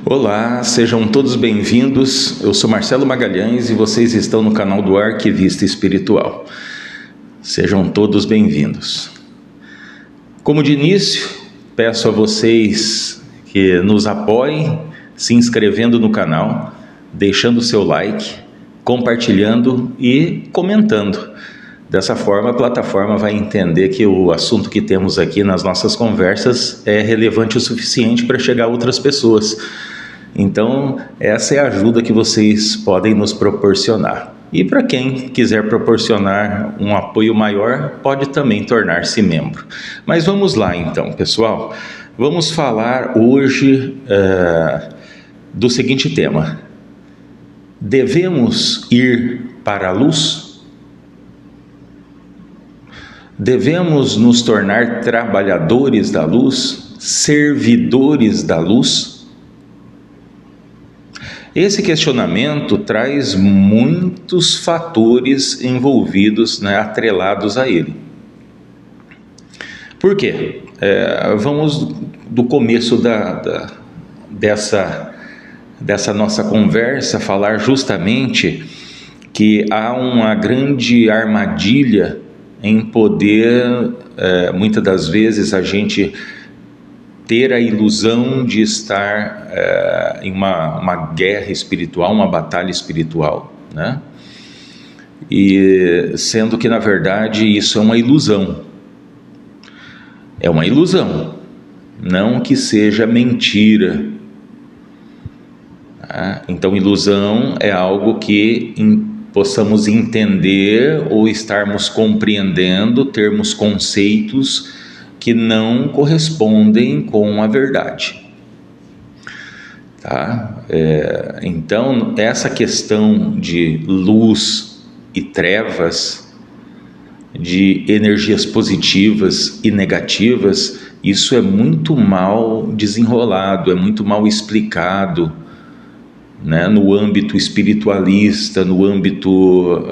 Olá, sejam todos bem-vindos. Eu sou Marcelo Magalhães e vocês estão no canal do Arquivista Espiritual. Sejam todos bem-vindos. Como de início, peço a vocês que nos apoiem, se inscrevendo no canal, deixando seu like, compartilhando e comentando. Dessa forma, a plataforma vai entender que o assunto que temos aqui nas nossas conversas é relevante o suficiente para chegar a outras pessoas. Então, essa é a ajuda que vocês podem nos proporcionar. E para quem quiser proporcionar um apoio maior, pode também tornar-se membro. Mas vamos lá então, pessoal. Vamos falar hoje do seguinte tema: devemos ir para a luz? Devemos nos tornar trabalhadores da luz, servidores da luz? Esse questionamento traz muitos fatores envolvidos, atrelados a ele. Por quê? Vamos do começo dessa nossa conversa falar justamente que há uma grande armadilha em poder, muitas das vezes, a gente ter a ilusão de estar em uma guerra espiritual, uma batalha espiritual, né? E sendo que, na verdade, isso é uma ilusão. É uma ilusão, não que seja mentira. Tá? Então, ilusão é algo que possamos entender ou estarmos compreendendo, termos conceitos que não correspondem com a verdade. Tá? Então, essa questão de luz e trevas, de energias positivas e negativas, isso é muito mal desenrolado, é muito mal explicado, né? No âmbito espiritualista, no âmbito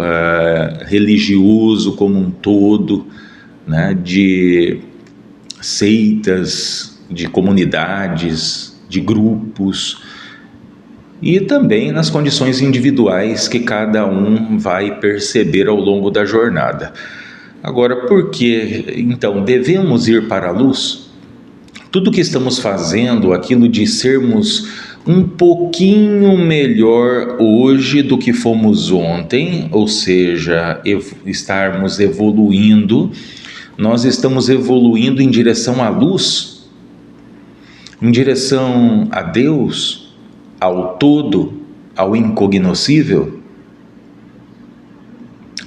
religioso como um todo, né? De seitas, de comunidades, de grupos, e também nas condições individuais que cada um vai perceber ao longo da jornada. Agora, por que então devemos ir para a luz? Tudo que estamos fazendo, aquilo de sermos um pouquinho melhor hoje do que fomos ontem, ou seja, estarmos evoluindo, nós estamos evoluindo em direção à luz, em direção a Deus, ao todo, ao incognoscível?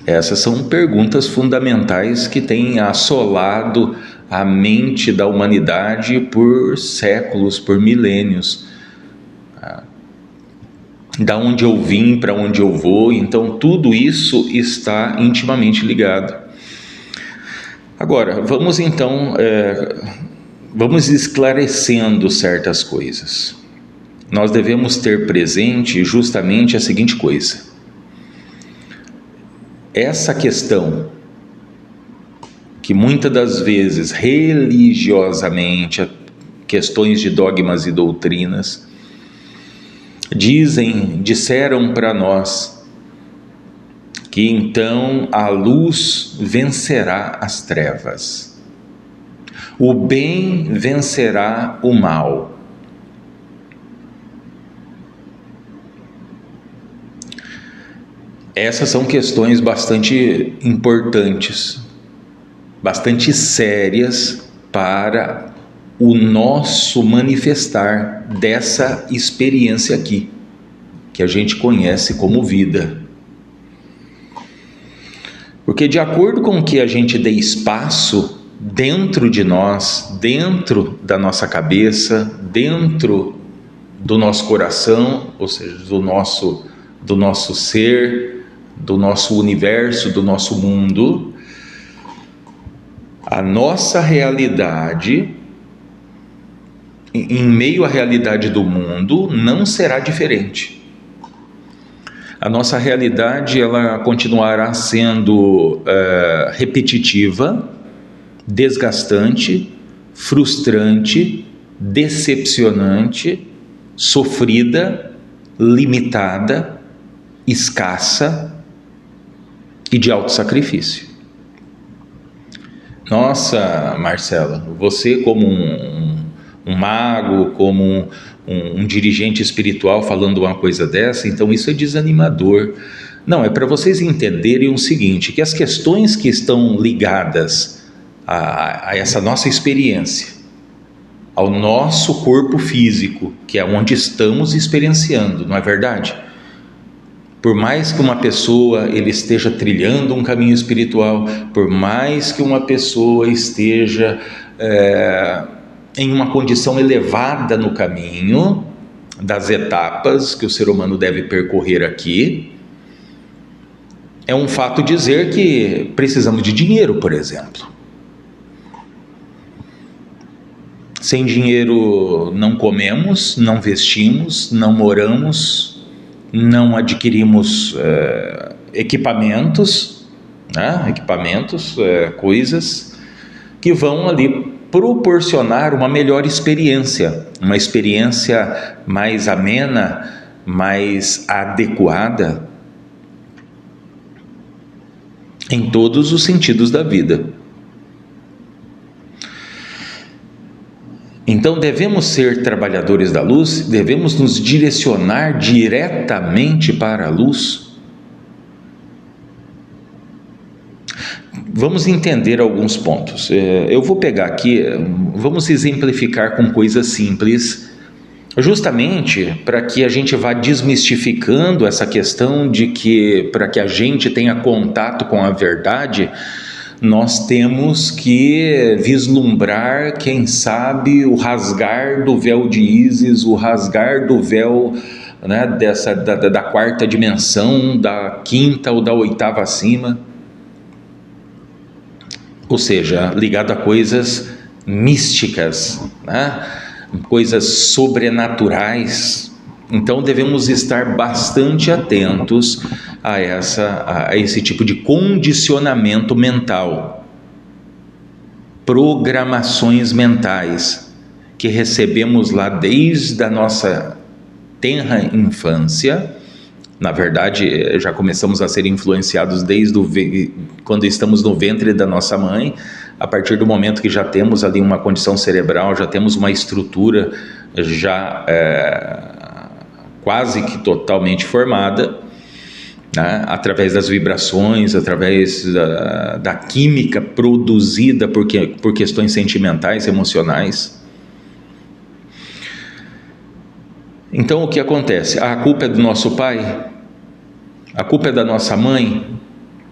Essas são perguntas fundamentais que têm assolado a mente da humanidade por séculos, por milênios. Da onde eu vim, para onde eu vou, então tudo isso está intimamente ligado. Agora, vamos então, vamos esclarecendo certas coisas. Nós devemos ter presente justamente a seguinte coisa: essa questão que muitas das vezes religiosamente, questões de dogmas e doutrinas, disseram para nós que então a luz vencerá as trevas, o bem vencerá o mal. Essas são questões bastante importantes, bastante sérias para o nosso manifestar dessa experiência aqui, que a gente conhece como vida. Porque de acordo com que a gente dê espaço dentro de nós, dentro da nossa cabeça, dentro do nosso coração, ou seja, do nosso ser, do nosso universo, do nosso mundo, a nossa realidade, em meio à realidade do mundo, não será diferente. A nossa realidade, ela continuará sendo repetitiva, desgastante, frustrante, decepcionante, sofrida, limitada, escassa e de alto sacrifício. Nossa, Marcelo, você como um mago, como um dirigente espiritual falando uma coisa dessa, então isso é desanimador. Não, é para vocês entenderem o seguinte, que as questões que estão ligadas a essa nossa experiência, ao nosso corpo físico, que é onde estamos experienciando, não é verdade? Por mais que uma pessoa ele esteja trilhando um caminho espiritual, por mais que uma pessoa esteja em uma condição elevada no caminho das etapas que o ser humano deve percorrer aqui, é um fato dizer que precisamos de dinheiro, por exemplo. Sem dinheiro não comemos, não vestimos, não moramos, não adquirimos equipamentos, né? Coisas que vão ali proporcionar uma melhor experiência, uma experiência mais amena, mais adequada em todos os sentidos da vida. Então devemos ser trabalhadores da luz, devemos nos direcionar diretamente para a luz. Vamos entender alguns pontos. Eu vou pegar aqui, vamos exemplificar com coisas simples, justamente para que a gente vá desmistificando essa questão de que, para que a gente tenha contato com a verdade, nós temos que vislumbrar, quem sabe, o rasgar do véu de Ísis, o rasgar do véu, né, da quarta dimensão, da quinta ou da oitava acima, ou seja, ligado a coisas místicas, né, coisas sobrenaturais. Então devemos estar bastante atentos a esse tipo de condicionamento mental, programações mentais que recebemos lá desde a nossa tenra infância. Na verdade, já começamos a ser influenciados desde quando estamos no ventre da nossa mãe, a partir do momento que já temos ali uma condição cerebral, já temos uma estrutura já quase que totalmente formada, né, através das vibrações, através da química produzida por questões sentimentais, emocionais. Então o que acontece? A culpa é do nosso pai? A culpa é da nossa mãe?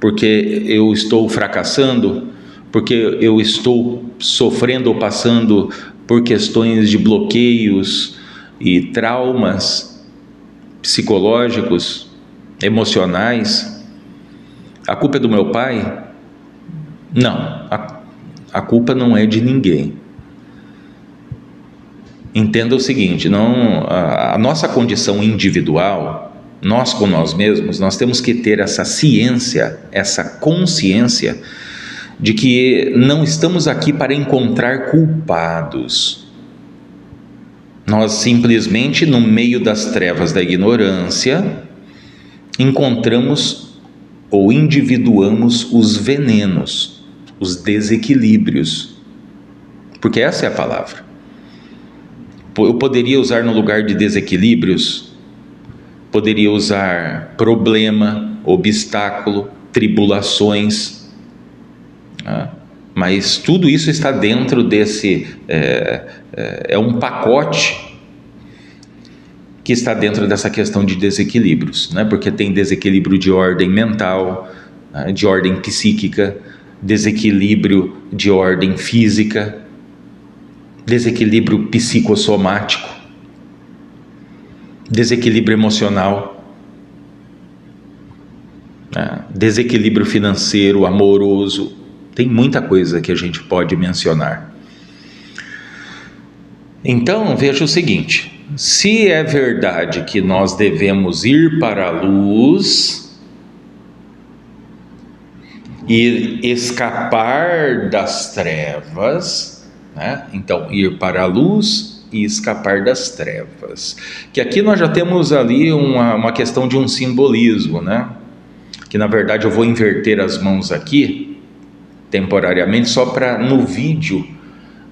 Porque eu estou fracassando? Porque eu estou sofrendo ou passando por questões de bloqueios e traumas psicológicos, emocionais? A culpa é do meu pai? Não, a culpa não é de ninguém. Entenda o seguinte, a nossa condição individual, nós com nós mesmos, nós temos que ter essa ciência, essa consciência de que não estamos aqui para encontrar culpados. Nós simplesmente, no meio das trevas da ignorância, encontramos ou individuamos os venenos, os desequilíbrios, porque essa é a palavra. Eu poderia usar no lugar de desequilíbrios, poderia usar problema, obstáculo, tribulações, mas tudo isso está dentro desse, é um pacote que está dentro dessa questão de desequilíbrios, né? Porque tem desequilíbrio de ordem mental, de ordem psíquica, desequilíbrio de ordem física, desequilíbrio psicossomático, desequilíbrio emocional, desequilíbrio financeiro, amoroso. Tem muita coisa que a gente pode mencionar. Então, veja o seguinte: se é verdade que nós devemos ir para a luz e escapar das trevas, né? Então, ir para a luz e escapar das trevas. Que aqui nós já temos ali uma questão de um simbolismo, né? Que na verdade eu vou inverter as mãos aqui, temporariamente, só para no vídeo,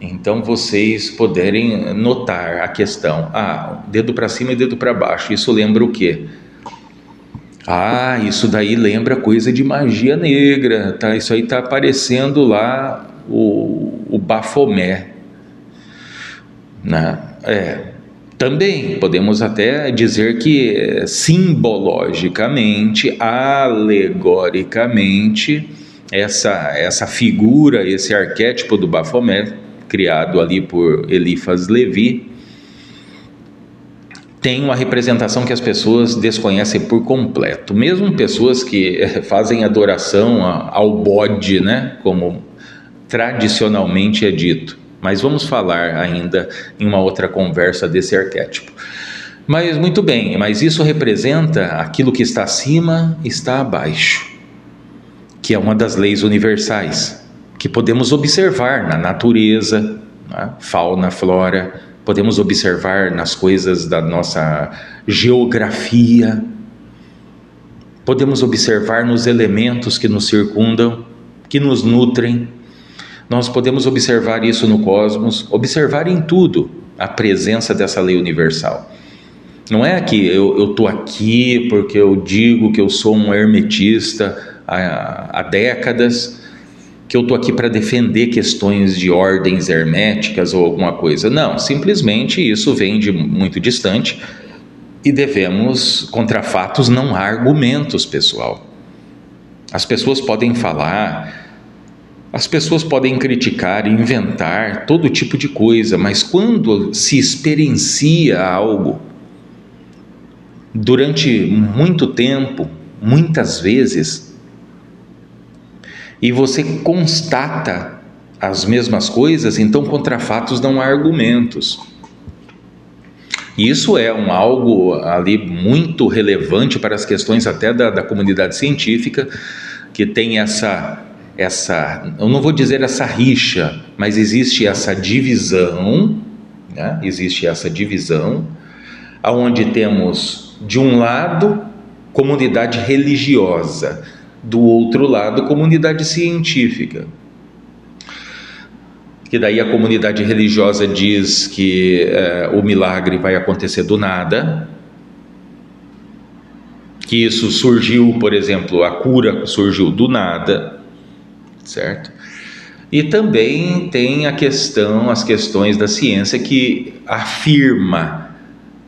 então vocês poderem notar a questão. Dedo para cima e dedo para baixo, isso lembra o quê? Isso daí lembra coisa de magia negra, tá? Isso aí tá aparecendo lá o Bafomé, né? Também podemos até dizer que simbologicamente, alegoricamente, essa figura, esse arquétipo do Bafomé, criado ali por Eliphas Levi, tem uma representação que as pessoas desconhecem por completo, mesmo pessoas que fazem adoração ao bode, né, como tradicionalmente é dito. Mas vamos falar ainda em uma outra conversa desse arquétipo. Mas muito bem, mas isso representa aquilo que está acima, está abaixo, que é uma das leis universais, que podemos observar na natureza, né, fauna, flora, podemos observar nas coisas da nossa geografia, podemos observar nos elementos que nos circundam, que nos nutrem. Nós podemos observar isso no cosmos, observar em tudo a presença dessa lei universal. Não é que eu estou aqui porque eu digo que eu sou um hermetista há décadas, que eu estou aqui para defender questões de ordens herméticas ou alguma coisa. Não, simplesmente isso vem de muito distante e devemos, contra fatos não há argumentos, pessoal. As pessoas podem falar, as pessoas podem criticar, inventar todo tipo de coisa, mas quando se experiencia algo durante muito tempo, muitas vezes, e você constata as mesmas coisas, então contra fatos não há argumentos. Isso é algo ali muito relevante para as questões até da comunidade científica, que tem essa, eu não vou dizer essa rixa, mas existe essa divisão, né? Existe essa divisão, onde temos, de um lado, comunidade religiosa, do outro lado, comunidade científica. Que daí a comunidade religiosa diz que o milagre vai acontecer do nada, que isso surgiu, por exemplo, a cura surgiu do nada, certo? E também tem as questões da ciência que afirma,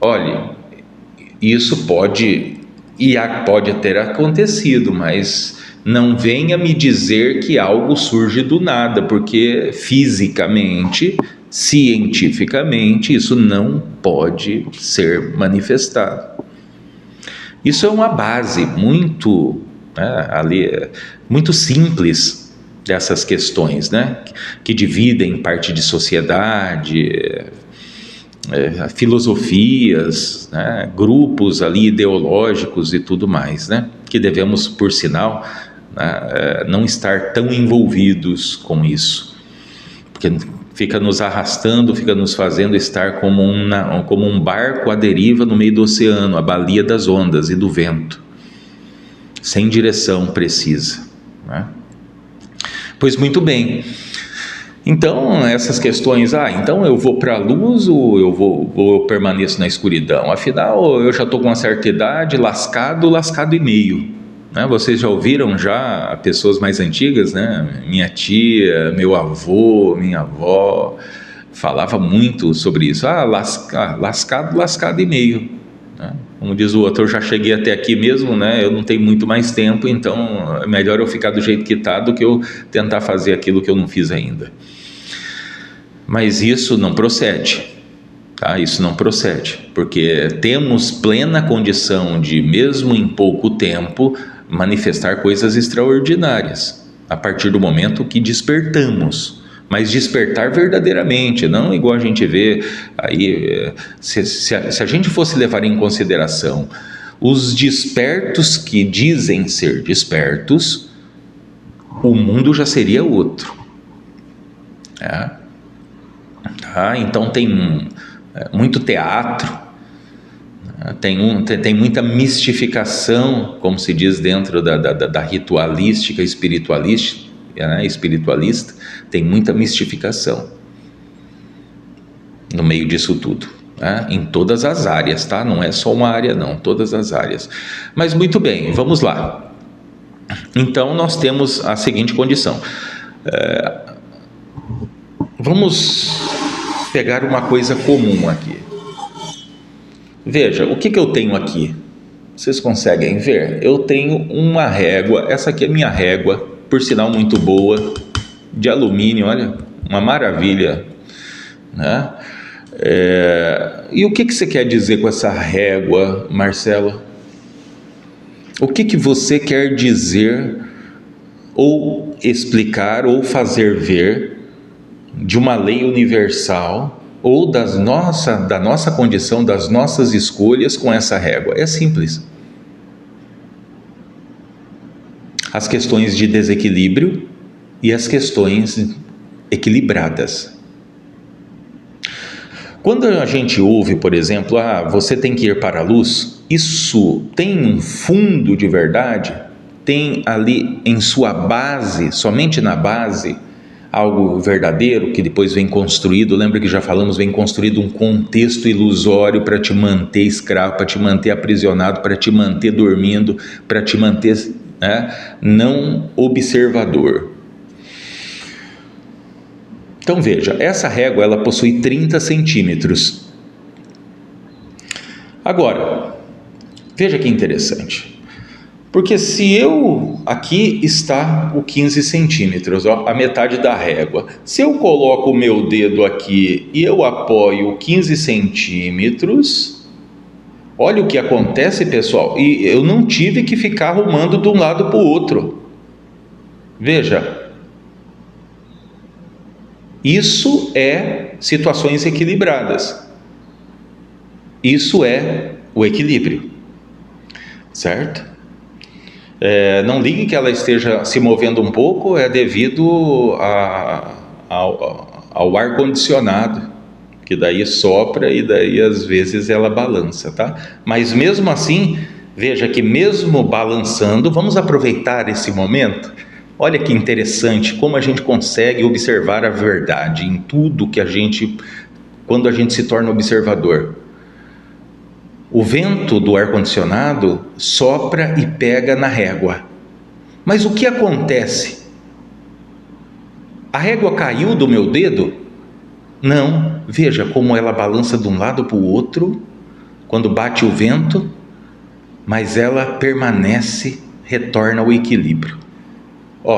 olha, isso pode ter acontecido, mas não venha me dizer que algo surge do nada, porque fisicamente, cientificamente, isso não pode ser manifestado. Isso é uma base muito, muito simples dessas questões, né? Que dividem parte de sociedade, filosofias, né? Grupos ali ideológicos e tudo mais, né? Que devemos, por sinal, não estar tão envolvidos com isso, porque fica nos arrastando, fica nos fazendo estar como um barco à deriva no meio do oceano, à balia das ondas e do vento, sem direção precisa, né? Pois muito bem, então essas questões, então eu vou para a luz ou eu permaneço na escuridão? Afinal, eu já estou com uma certa idade, lascado e meio, né? Vocês já ouviram pessoas mais antigas, né? Minha tia, meu avô, minha avó falava muito sobre isso. Lascado e meio, né? Como diz o outro, eu já cheguei até aqui mesmo, né? Eu não tenho muito mais tempo, então é melhor eu ficar do jeito que está do que eu tentar fazer aquilo que eu não fiz ainda. Mas isso não procede, tá? Isso não procede, porque temos plena condição de, mesmo em pouco tempo, manifestar coisas extraordinárias, a partir do momento que despertamos, mas despertar verdadeiramente, não igual a gente vê aí, se a gente fosse levar em consideração os despertos que dizem ser despertos, o mundo já seria outro, tá? Então tem muito teatro, tem muita mistificação, como se diz dentro da ritualística espiritualista, espiritualista, tem muita mistificação no meio disso tudo, em todas as áreas, tá? Não é só uma área não, todas as áreas. Mas muito bem, vamos lá. Então nós temos a seguinte condição, vamos pegar uma coisa comum aqui. Veja, o que eu tenho aqui? Vocês conseguem ver? Eu tenho uma régua, essa aqui é minha régua, por sinal muito boa, de alumínio, olha, uma maravilha, né? E o que você quer dizer com essa régua, Marcelo? O que você quer dizer, ou explicar, ou fazer ver, de uma lei universal, ou da nossa condição, das nossas escolhas com essa régua? É simples. As questões de desequilíbrio e as questões equilibradas. Quando a gente ouve, por exemplo, você tem que ir para a luz, isso tem um fundo de verdade? Tem ali em sua base, somente na base, algo verdadeiro que depois vem construído? Lembra que já falamos, vem construído um contexto ilusório para te manter escravo, para te manter aprisionado, para te manter dormindo, para te manter não observador. Então veja, essa régua ela possui 30 centímetros. Agora, veja que interessante. Porque se aqui está o 15 centímetros, a metade da régua. Se eu coloco o meu dedo aqui e eu apoio 15 centímetros, olha o que acontece, pessoal. E eu não tive que ficar arrumando de um lado para o outro. Veja. Isso é situações equilibradas. Isso é o equilíbrio. Certo? Não ligue que ela esteja se movendo um pouco, é devido ao ar-condicionado, que daí sopra e daí às vezes ela balança, tá? Mas mesmo assim, veja que mesmo balançando, vamos aproveitar esse momento. Olha que interessante como a gente consegue observar a verdade em tudo que quando a gente se torna observador. O vento do ar-condicionado sopra e pega na régua. Mas o que acontece? A régua caiu do meu dedo? Não. Veja como ela balança de um lado para o outro quando bate o vento, mas ela permanece, retorna ao equilíbrio.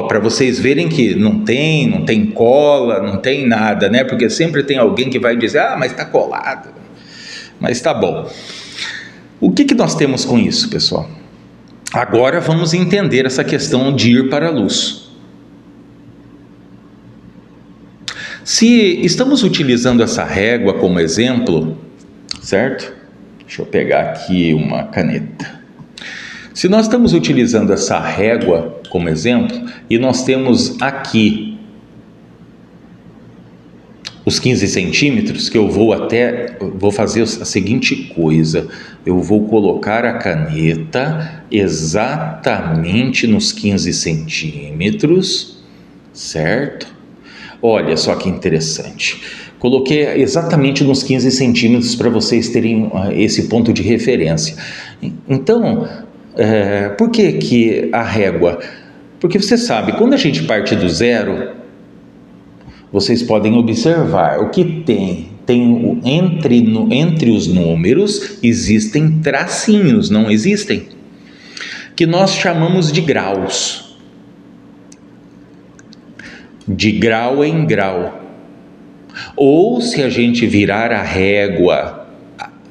Para vocês verem que não tem cola, não tem nada, né? Porque sempre tem alguém que vai dizer, mas está colado. Mas tá bom. O que nós temos com isso, pessoal? Agora vamos entender essa questão de ir para a luz. Se estamos utilizando essa régua como exemplo, certo? Deixa eu pegar aqui uma caneta. Se nós estamos utilizando essa régua como exemplo, e nós temos aqui os 15 centímetros, que eu vou fazer a seguinte coisa, eu vou colocar a caneta exatamente nos 15 centímetros, certo? Olha só que interessante, coloquei exatamente nos 15 centímetros para vocês terem esse ponto de referência. Então, por que a régua? Porque você sabe, quando a gente parte do zero, vocês podem observar o que tem entre os números existem tracinhos, não existem? Que nós chamamos de graus. De grau em grau. Ou se a gente virar a régua,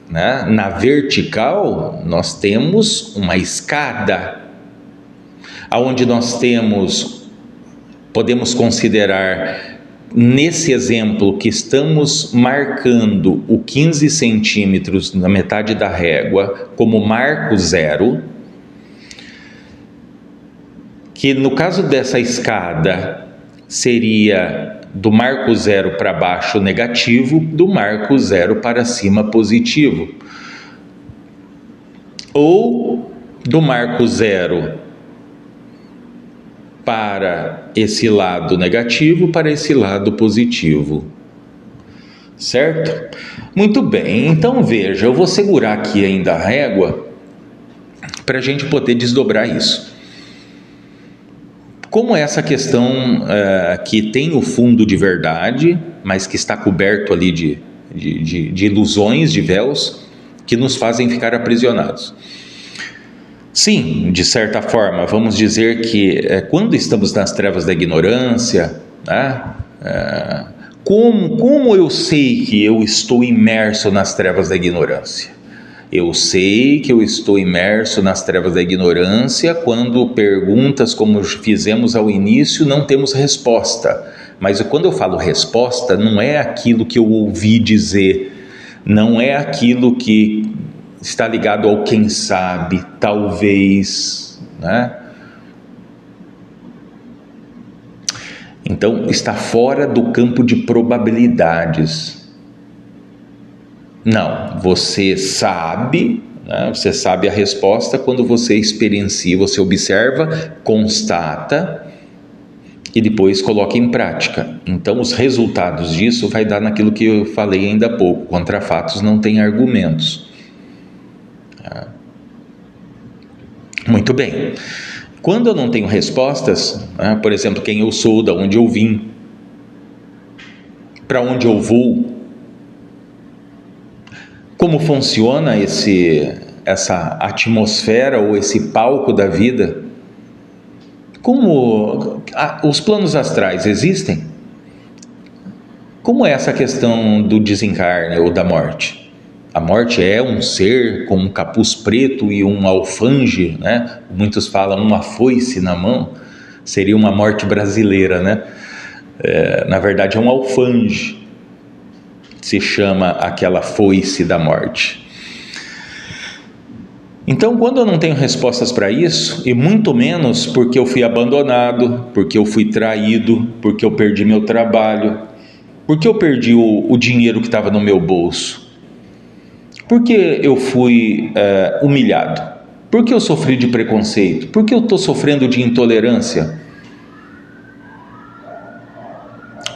né, na vertical, nós temos uma escada, onde nós podemos considerar, nesse exemplo que estamos marcando o 15 centímetros na metade da régua como marco zero, que no caso dessa escada seria do marco zero para baixo negativo, do marco zero para cima positivo. Ou do marco zero para esse lado negativo, para esse lado positivo. Certo? Muito bem, então veja, eu vou segurar aqui ainda a régua para a gente poder desdobrar isso. Como essa questão que tem o fundo de verdade, mas que está coberto ali de ilusões, de véus, que nos fazem ficar aprisionados. Sim, de certa forma, vamos dizer que quando estamos nas trevas da ignorância, né, como eu sei que eu estou imerso nas trevas da ignorância? Eu sei que eu estou imerso nas trevas da ignorância quando perguntas como fizemos ao início não temos resposta. Mas quando eu falo resposta, não é aquilo que eu ouvi dizer, não é aquilo que está ligado ao quem sabe, talvez, né? Então, está fora do campo de probabilidades. Não, você sabe, né? Você sabe a resposta quando você experiencia, você observa, constata e depois coloca em prática. Então, os resultados disso vai dar naquilo que eu falei ainda há pouco: contra fatos não tem argumentos. Muito bem. Quando eu não tenho respostas, né, por exemplo, quem eu sou, de onde eu vim, para onde eu vou, como funciona essa atmosfera ou esse palco da vida, como os planos astrais existem? Como é essa questão do desencarne ou da morte? A morte é um ser com um capuz preto e um alfange, né? Muitos falam uma foice na mão, seria uma morte brasileira, né? Na verdade é um alfange, se chama aquela foice da morte. Então, quando eu não tenho respostas para isso, e muito menos porque eu fui abandonado, porque eu fui traído, porque eu perdi meu trabalho, porque eu perdi o dinheiro que estava no meu bolso, porque eu fui humilhado, porque eu sofri de preconceito, porque eu estou sofrendo de intolerância,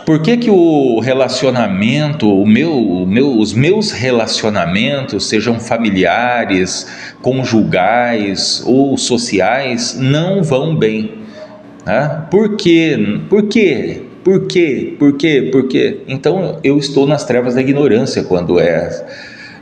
por que o relacionamento, os meus relacionamentos, sejam familiares, conjugais ou sociais, não vão bem, né? Por quê? Por quê? Por quê? Por quê? Por quê? Então eu estou nas trevas da ignorância quando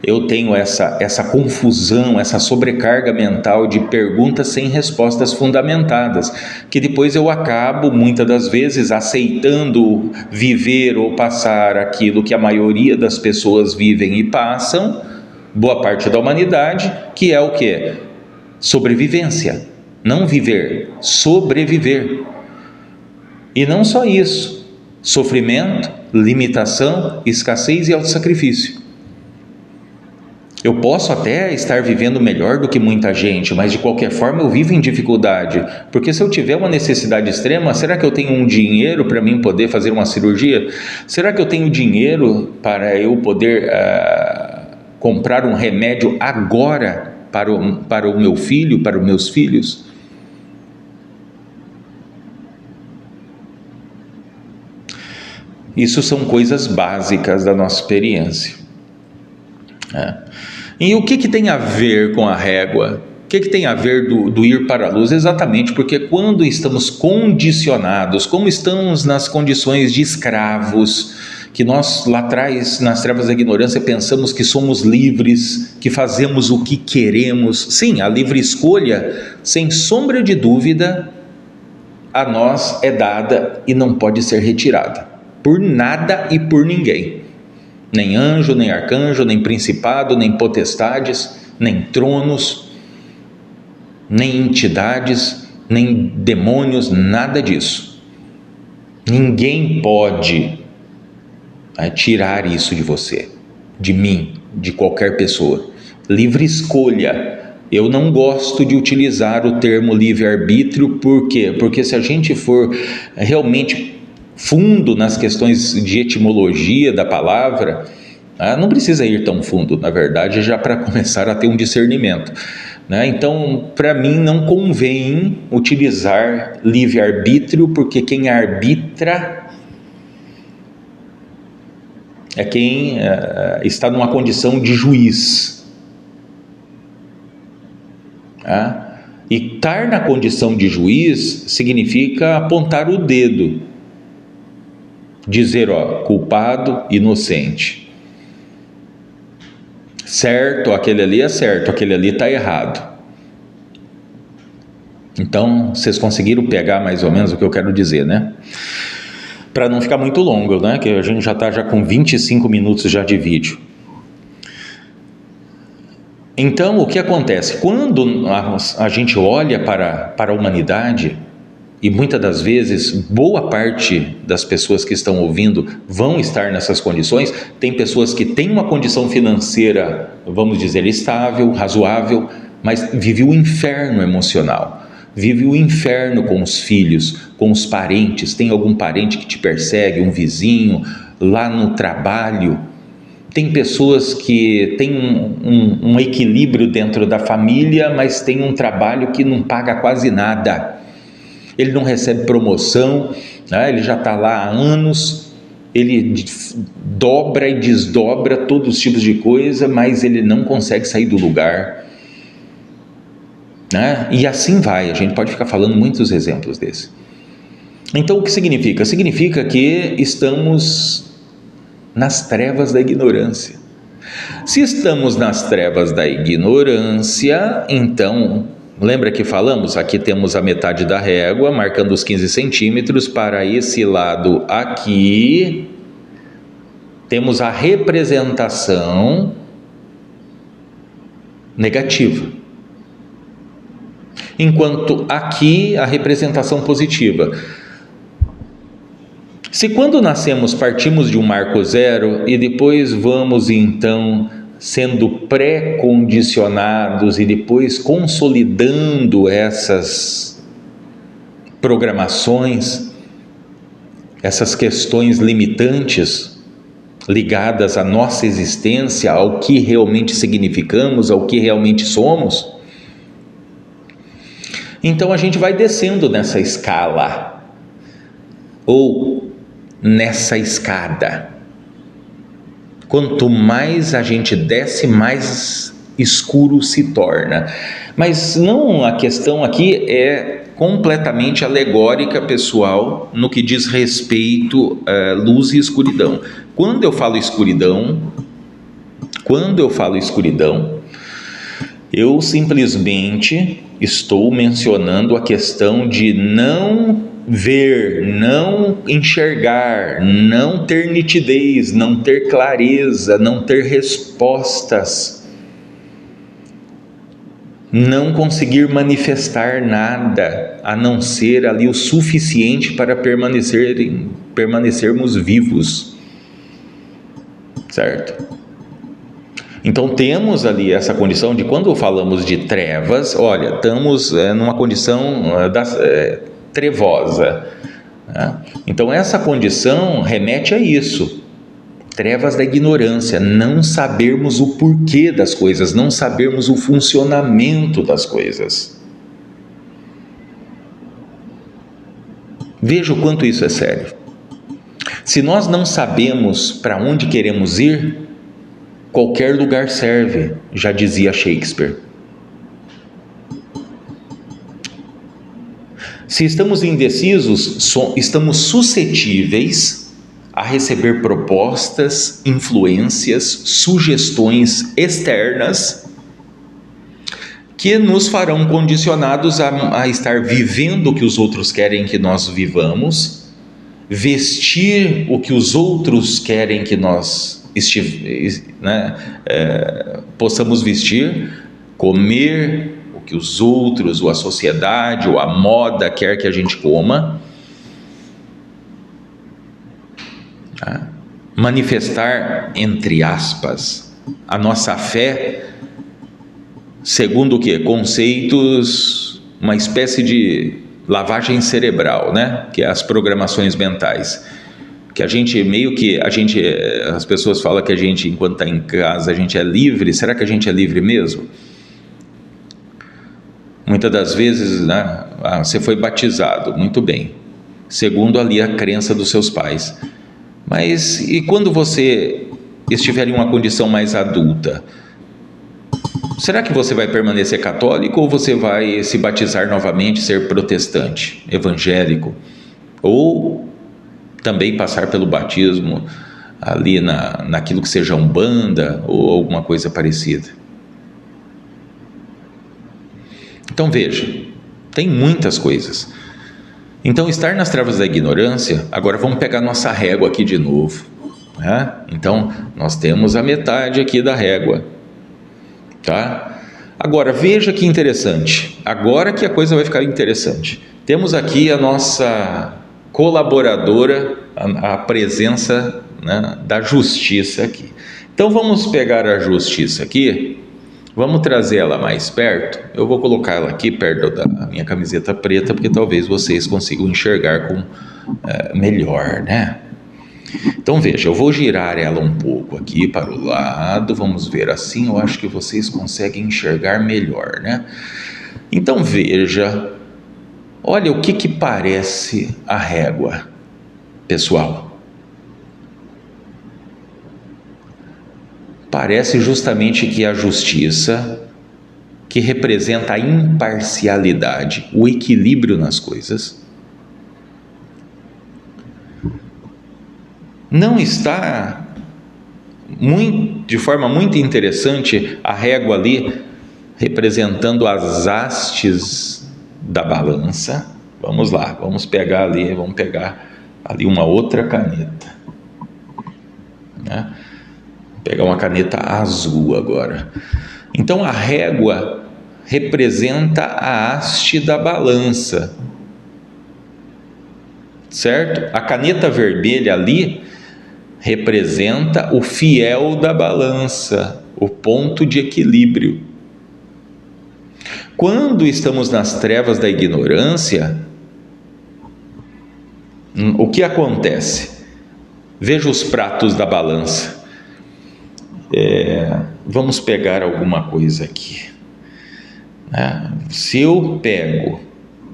eu tenho essa confusão, essa sobrecarga mental de perguntas sem respostas fundamentadas, que depois eu acabo, muitas das vezes, aceitando viver ou passar aquilo que a maioria das pessoas vivem e passam, boa parte da humanidade, que é o quê? Sobrevivência. Não viver, sobreviver. E não só isso, sofrimento, limitação, escassez e autossacrifício. Eu posso até estar vivendo melhor do que muita gente, mas de qualquer forma eu vivo em dificuldade, porque se eu tiver uma necessidade extrema, será que eu tenho um dinheiro para mim poder fazer uma cirurgia? Será que eu tenho dinheiro para eu poder comprar um remédio agora para o meu filho, para os meus filhos? Isso são coisas básicas da nossa experiência. E o que tem a ver com a régua? O que tem a ver do ir para a luz? Exatamente porque quando estamos condicionados, como estamos nas condições de escravos, que nós lá atrás, nas trevas da ignorância, pensamos que somos livres, que fazemos o que queremos. Sim, a livre escolha, sem sombra de dúvida, a nós é dada e não pode ser retirada, por nada e por ninguém. Nem anjo, nem arcanjo, nem principado, nem potestades, nem tronos, nem entidades, nem demônios, nada disso. Ninguém pode tirar isso de você, de mim, de qualquer pessoa. Livre escolha. Eu não gosto de utilizar o termo livre-arbítrio, por quê? Porque se a gente for realmente fundo nas questões de etimologia da palavra, não precisa ir tão fundo, na verdade, já para começar a ter um discernimento, né? Então, para mim, não convém utilizar livre-arbítrio, porque quem arbitra é quem está numa condição de juiz. E estar na condição de juiz significa apontar o dedo, dizer, culpado, inocente. Certo, aquele ali é certo, aquele ali está errado. Então, vocês conseguiram pegar mais ou menos o que eu quero dizer, né? Para não ficar muito longo, né? Que a gente já está com 25 minutos já de vídeo. Então, o que acontece? Quando a gente olha para a humanidade, e muitas das vezes, boa parte das pessoas que estão ouvindo vão estar nessas condições. Tem pessoas que têm uma condição financeira, vamos dizer, estável, razoável, mas vive o inferno emocional, vive o inferno com os filhos, com os parentes. Tem algum parente que te persegue, um vizinho, lá no trabalho. Tem pessoas que têm um equilíbrio dentro da família, mas tem um trabalho que não paga quase nada. Ele não recebe promoção, né? Ele já está lá há anos, ele dobra e desdobra todos os tipos de coisa, mas ele não consegue sair do lugar, né? E assim vai, a gente pode ficar falando muitos exemplos desses. Então, o que significa? Significa que estamos nas trevas da ignorância. Se estamos nas trevas da ignorância, então, lembra que falamos? Aqui temos a metade da régua, marcando os 15 centímetros. Para esse lado aqui, temos a representação negativa. Enquanto aqui, a representação positiva. Se quando nascemos partimos de um marco zero e depois vamos então sendo pré-condicionados e depois consolidando essas programações, essas questões limitantes ligadas à nossa existência, ao que realmente significamos, ao que realmente somos, então a gente vai descendo nessa escala ou nessa escada. Quanto mais a gente desce, mais escuro se torna. Mas não, a questão aqui é completamente alegórica, pessoal, no que diz respeito a luz e escuridão. Quando eu falo escuridão, eu simplesmente estou mencionando a questão de não ver, não enxergar, não ter nitidez, não ter clareza, não ter respostas, não conseguir manifestar nada, a não ser ali o suficiente para permanecermos vivos, certo? Então temos ali essa condição de, quando falamos de trevas, olha, estamos numa condição trevosa, né? Então essa condição remete a isso, trevas da ignorância, não sabermos o porquê das coisas, não sabermos o funcionamento das coisas. Veja o quanto isso é sério. Se nós não sabemos para onde queremos ir, qualquer lugar serve, já dizia Shakespeare. Se estamos indecisos, estamos suscetíveis a receber propostas, influências, sugestões externas que nos farão condicionados a estar vivendo o que os outros querem que nós vivamos, vestir o que os outros querem que nós possamos vestir, comer o que os outros, ou a sociedade, ou a moda quer que a gente coma, tá? Manifestar, entre aspas, a nossa fé segundo o quê? Conceitos, uma espécie de lavagem cerebral, né? Que é as programações mentais. Que a gente as pessoas falam que a gente, enquanto está em casa, a gente é livre. Será que a gente é livre mesmo? Muitas das vezes, né, você foi batizado, muito bem, segundo ali a crença dos seus pais. Mas e quando você estiver em uma condição mais adulta? Será que você vai permanecer católico ou você vai se batizar novamente, ser protestante, evangélico? Ou também passar pelo batismo ali naquilo que seja Umbanda ou alguma coisa parecida? Então veja, tem muitas coisas. Então, estar nas trevas da ignorância, agora vamos pegar nossa régua aqui de novo, né? Então, nós temos a metade aqui da régua, tá? Agora, veja que interessante, agora que a coisa vai ficar interessante. Temos aqui a nossa colaboradora, a presença, né, da justiça aqui. Então, vamos pegar a justiça aqui, vamos trazer ela mais perto. Eu vou colocar ela aqui perto da minha camiseta preta, porque talvez vocês consigam enxergar com melhor, né? Então veja, eu vou girar ela um pouco aqui para o lado, vamos ver assim, eu acho que vocês conseguem enxergar melhor, né? Então veja, olha o que parece a régua, pessoal. Parece justamente que a justiça, que representa a imparcialidade, o equilíbrio nas coisas, não está de forma muito interessante a régua ali representando as hastes da balança. Vamos lá, vamos pegar ali uma outra caneta, né? Pegar uma caneta azul agora. Então a régua representa a haste da balança, certo? A caneta vermelha ali representa o fiel da balança, o ponto de equilíbrio. Quando estamos nas trevas da ignorância, o que acontece? Veja os pratos da balança. Vamos pegar alguma coisa aqui, né? Se eu pego,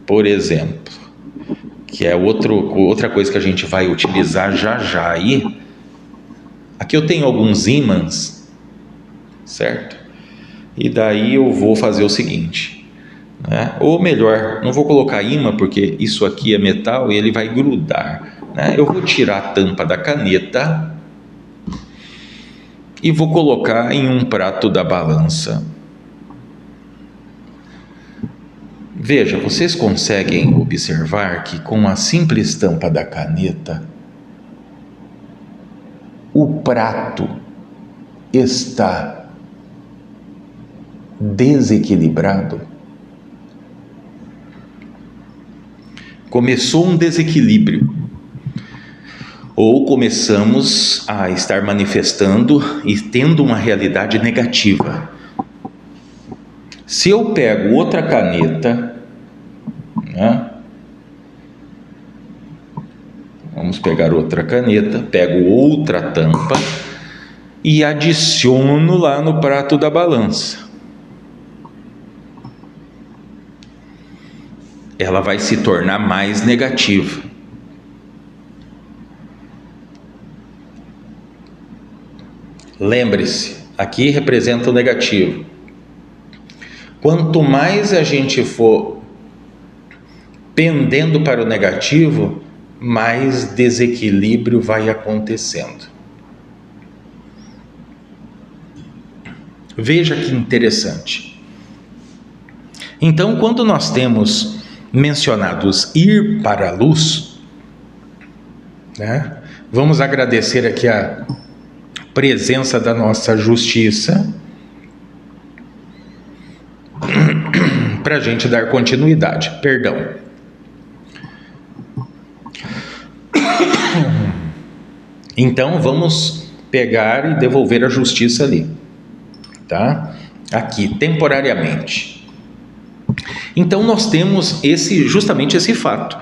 por exemplo, que é outra coisa que a gente vai utilizar já aí, aqui eu tenho alguns ímãs, certo? E daí eu vou fazer o seguinte, né? Ou melhor, não vou colocar ímã porque isso aqui é metal e ele vai grudar, né? Eu vou tirar a tampa da caneta e vou colocar em um prato da balança. Veja, vocês conseguem observar que com a simples tampa da caneta, o prato está desequilibrado? Começou um desequilíbrio. Ou começamos a estar manifestando e tendo uma realidade negativa. Se eu pego outra caneta, né? Vamos pegar outra caneta, pego outra tampa e adiciono lá no prato da balança. Ela vai se tornar mais negativa. Lembre-se, aqui representa o negativo. Quanto mais a gente for pendendo para o negativo, mais desequilíbrio vai acontecendo. Veja que interessante. Então, quando nós temos mencionados ir para a luz, né, vamos agradecer aqui a presença da nossa justiça para a gente dar continuidade. Perdão. Então vamos pegar e devolver a justiça ali, tá? Aqui, temporariamente. Então nós temos justamente esse fato.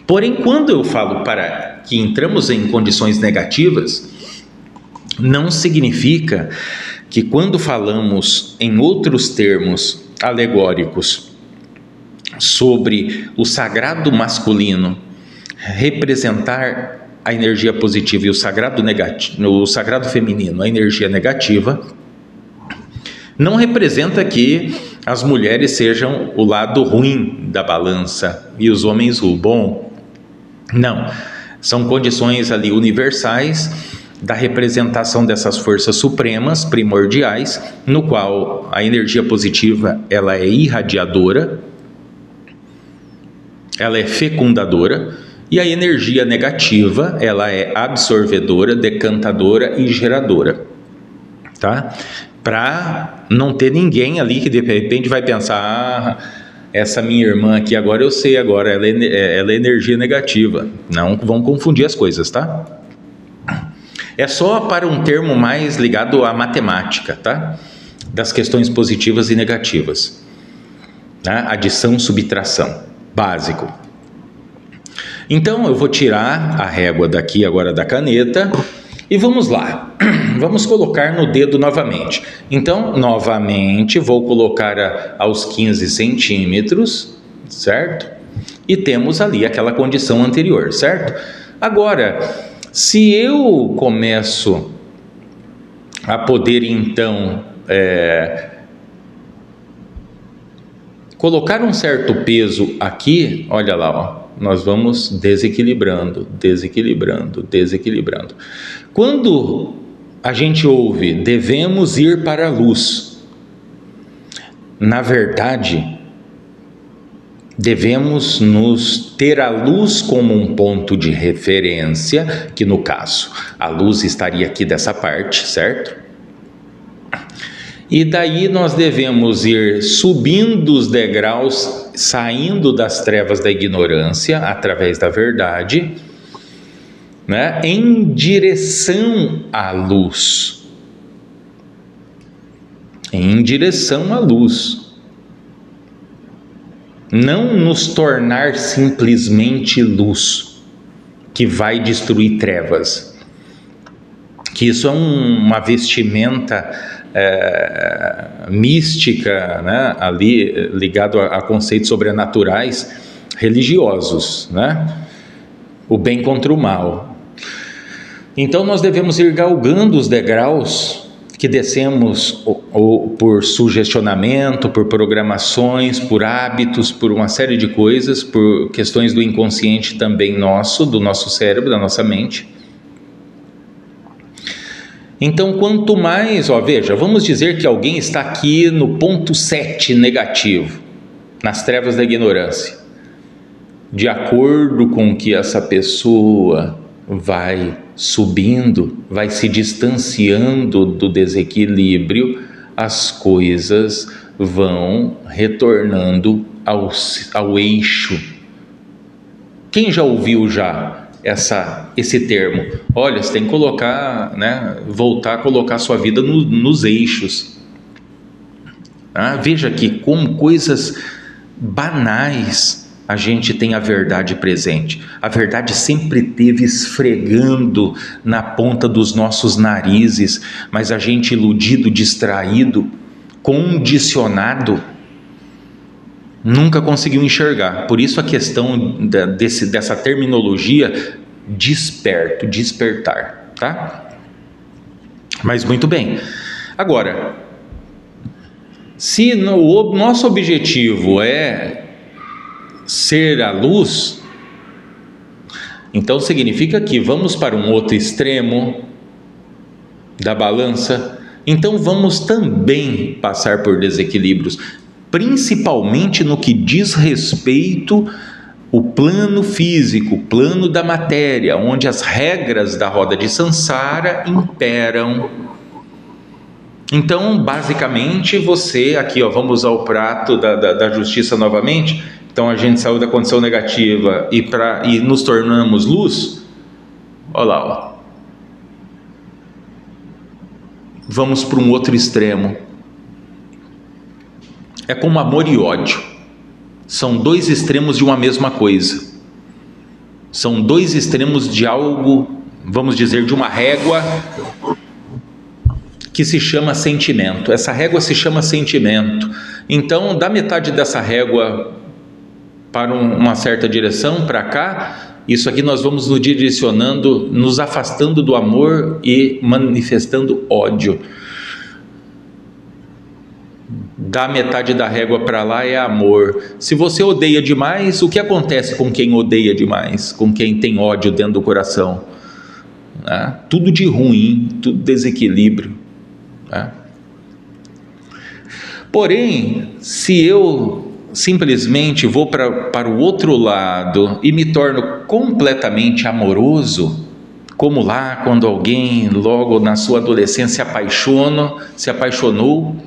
Porém, quando eu falo para que entramos em condições negativas, não significa que quando falamos em outros termos alegóricos sobre o sagrado masculino representar a energia positiva e o sagrado feminino, a energia negativa, não representa que as mulheres sejam o lado ruim da balança e os homens o bom. Não, são condições ali universais da representação dessas forças supremas, primordiais, no qual a energia positiva ela é irradiadora, ela é fecundadora, e a energia negativa ela é absorvedora, decantadora e geradora, tá? Para não ter ninguém ali que de repente vai pensar, essa minha irmã aqui agora eu sei, agora ela é energia negativa. Não vão confundir as coisas, tá? É só para um termo mais ligado à matemática, tá? Das questões positivas e negativas, tá? Adição, subtração, básico. Então eu vou tirar a régua daqui agora da caneta e vamos lá. Vamos colocar no dedo novamente. Então, novamente, vou colocar aos 15 centímetros, certo? E temos ali aquela condição anterior, certo? Agora, se eu começo a poder, então, colocar um certo peso aqui, olha lá, ó, nós vamos desequilibrando. Quando a gente ouve, devemos ir para a luz, na verdade, devemos ter a luz como um ponto de referência, que no caso, a luz estaria aqui dessa parte, certo? E daí nós devemos ir subindo os degraus, saindo das trevas da ignorância, através da verdade, né, em direção à luz. Em direção à luz. Não nos tornar simplesmente luz, que vai destruir trevas. Que isso é uma vestimenta mística, né, ali ligado a conceitos sobrenaturais religiosos, né? O bem contra o mal. Então nós devemos ir galgando os degraus que descemos ou por sugestionamento, por programações, por hábitos, por uma série de coisas, por questões do inconsciente também nosso, do nosso cérebro, da nossa mente. Então, quanto mais, veja, vamos dizer que alguém está aqui no ponto 7 negativo, nas trevas da ignorância. De acordo com que essa pessoa vai subindo, vai se distanciando do desequilíbrio, as coisas vão retornando ao eixo. Quem já ouviu esse termo? Olha, você tem que colocar, né, voltar a colocar sua vida nos eixos. Veja que como coisas banais a gente tem a verdade presente. A verdade sempre esteve esfregando na ponta dos nossos narizes, mas a gente iludido, distraído, condicionado, nunca conseguiu enxergar. Por isso a questão dessa terminologia despertar, tá? Mas muito bem. Agora, se o nosso objetivo é ser a luz, então significa que vamos para um outro extremo da balança, então vamos também passar por desequilíbrios, principalmente no que diz respeito ao plano físico, o plano da matéria, onde as regras da roda de Sansara imperam. Então, basicamente, você aqui, vamos ao prato da justiça novamente. Então a gente saiu da condição negativa e nos tornamos luz. Olha lá, vamos para um outro extremo. É como amor e ódio. São dois extremos de uma mesma coisa. São dois extremos de algo, vamos dizer, de uma régua que se chama sentimento. Essa régua se chama sentimento. Então, da metade dessa régua para uma certa direção, para cá, isso aqui nós vamos nos direcionando, nos afastando do amor e manifestando ódio. Da metade da régua para lá é amor. Se você odeia demais, o que acontece com quem odeia demais? Com quem tem ódio dentro do coração? Tudo de ruim, tudo desequilíbrio. Porém, se eu simplesmente vou para o outro lado e me torno completamente amoroso, como lá quando alguém logo na sua adolescência se apaixonou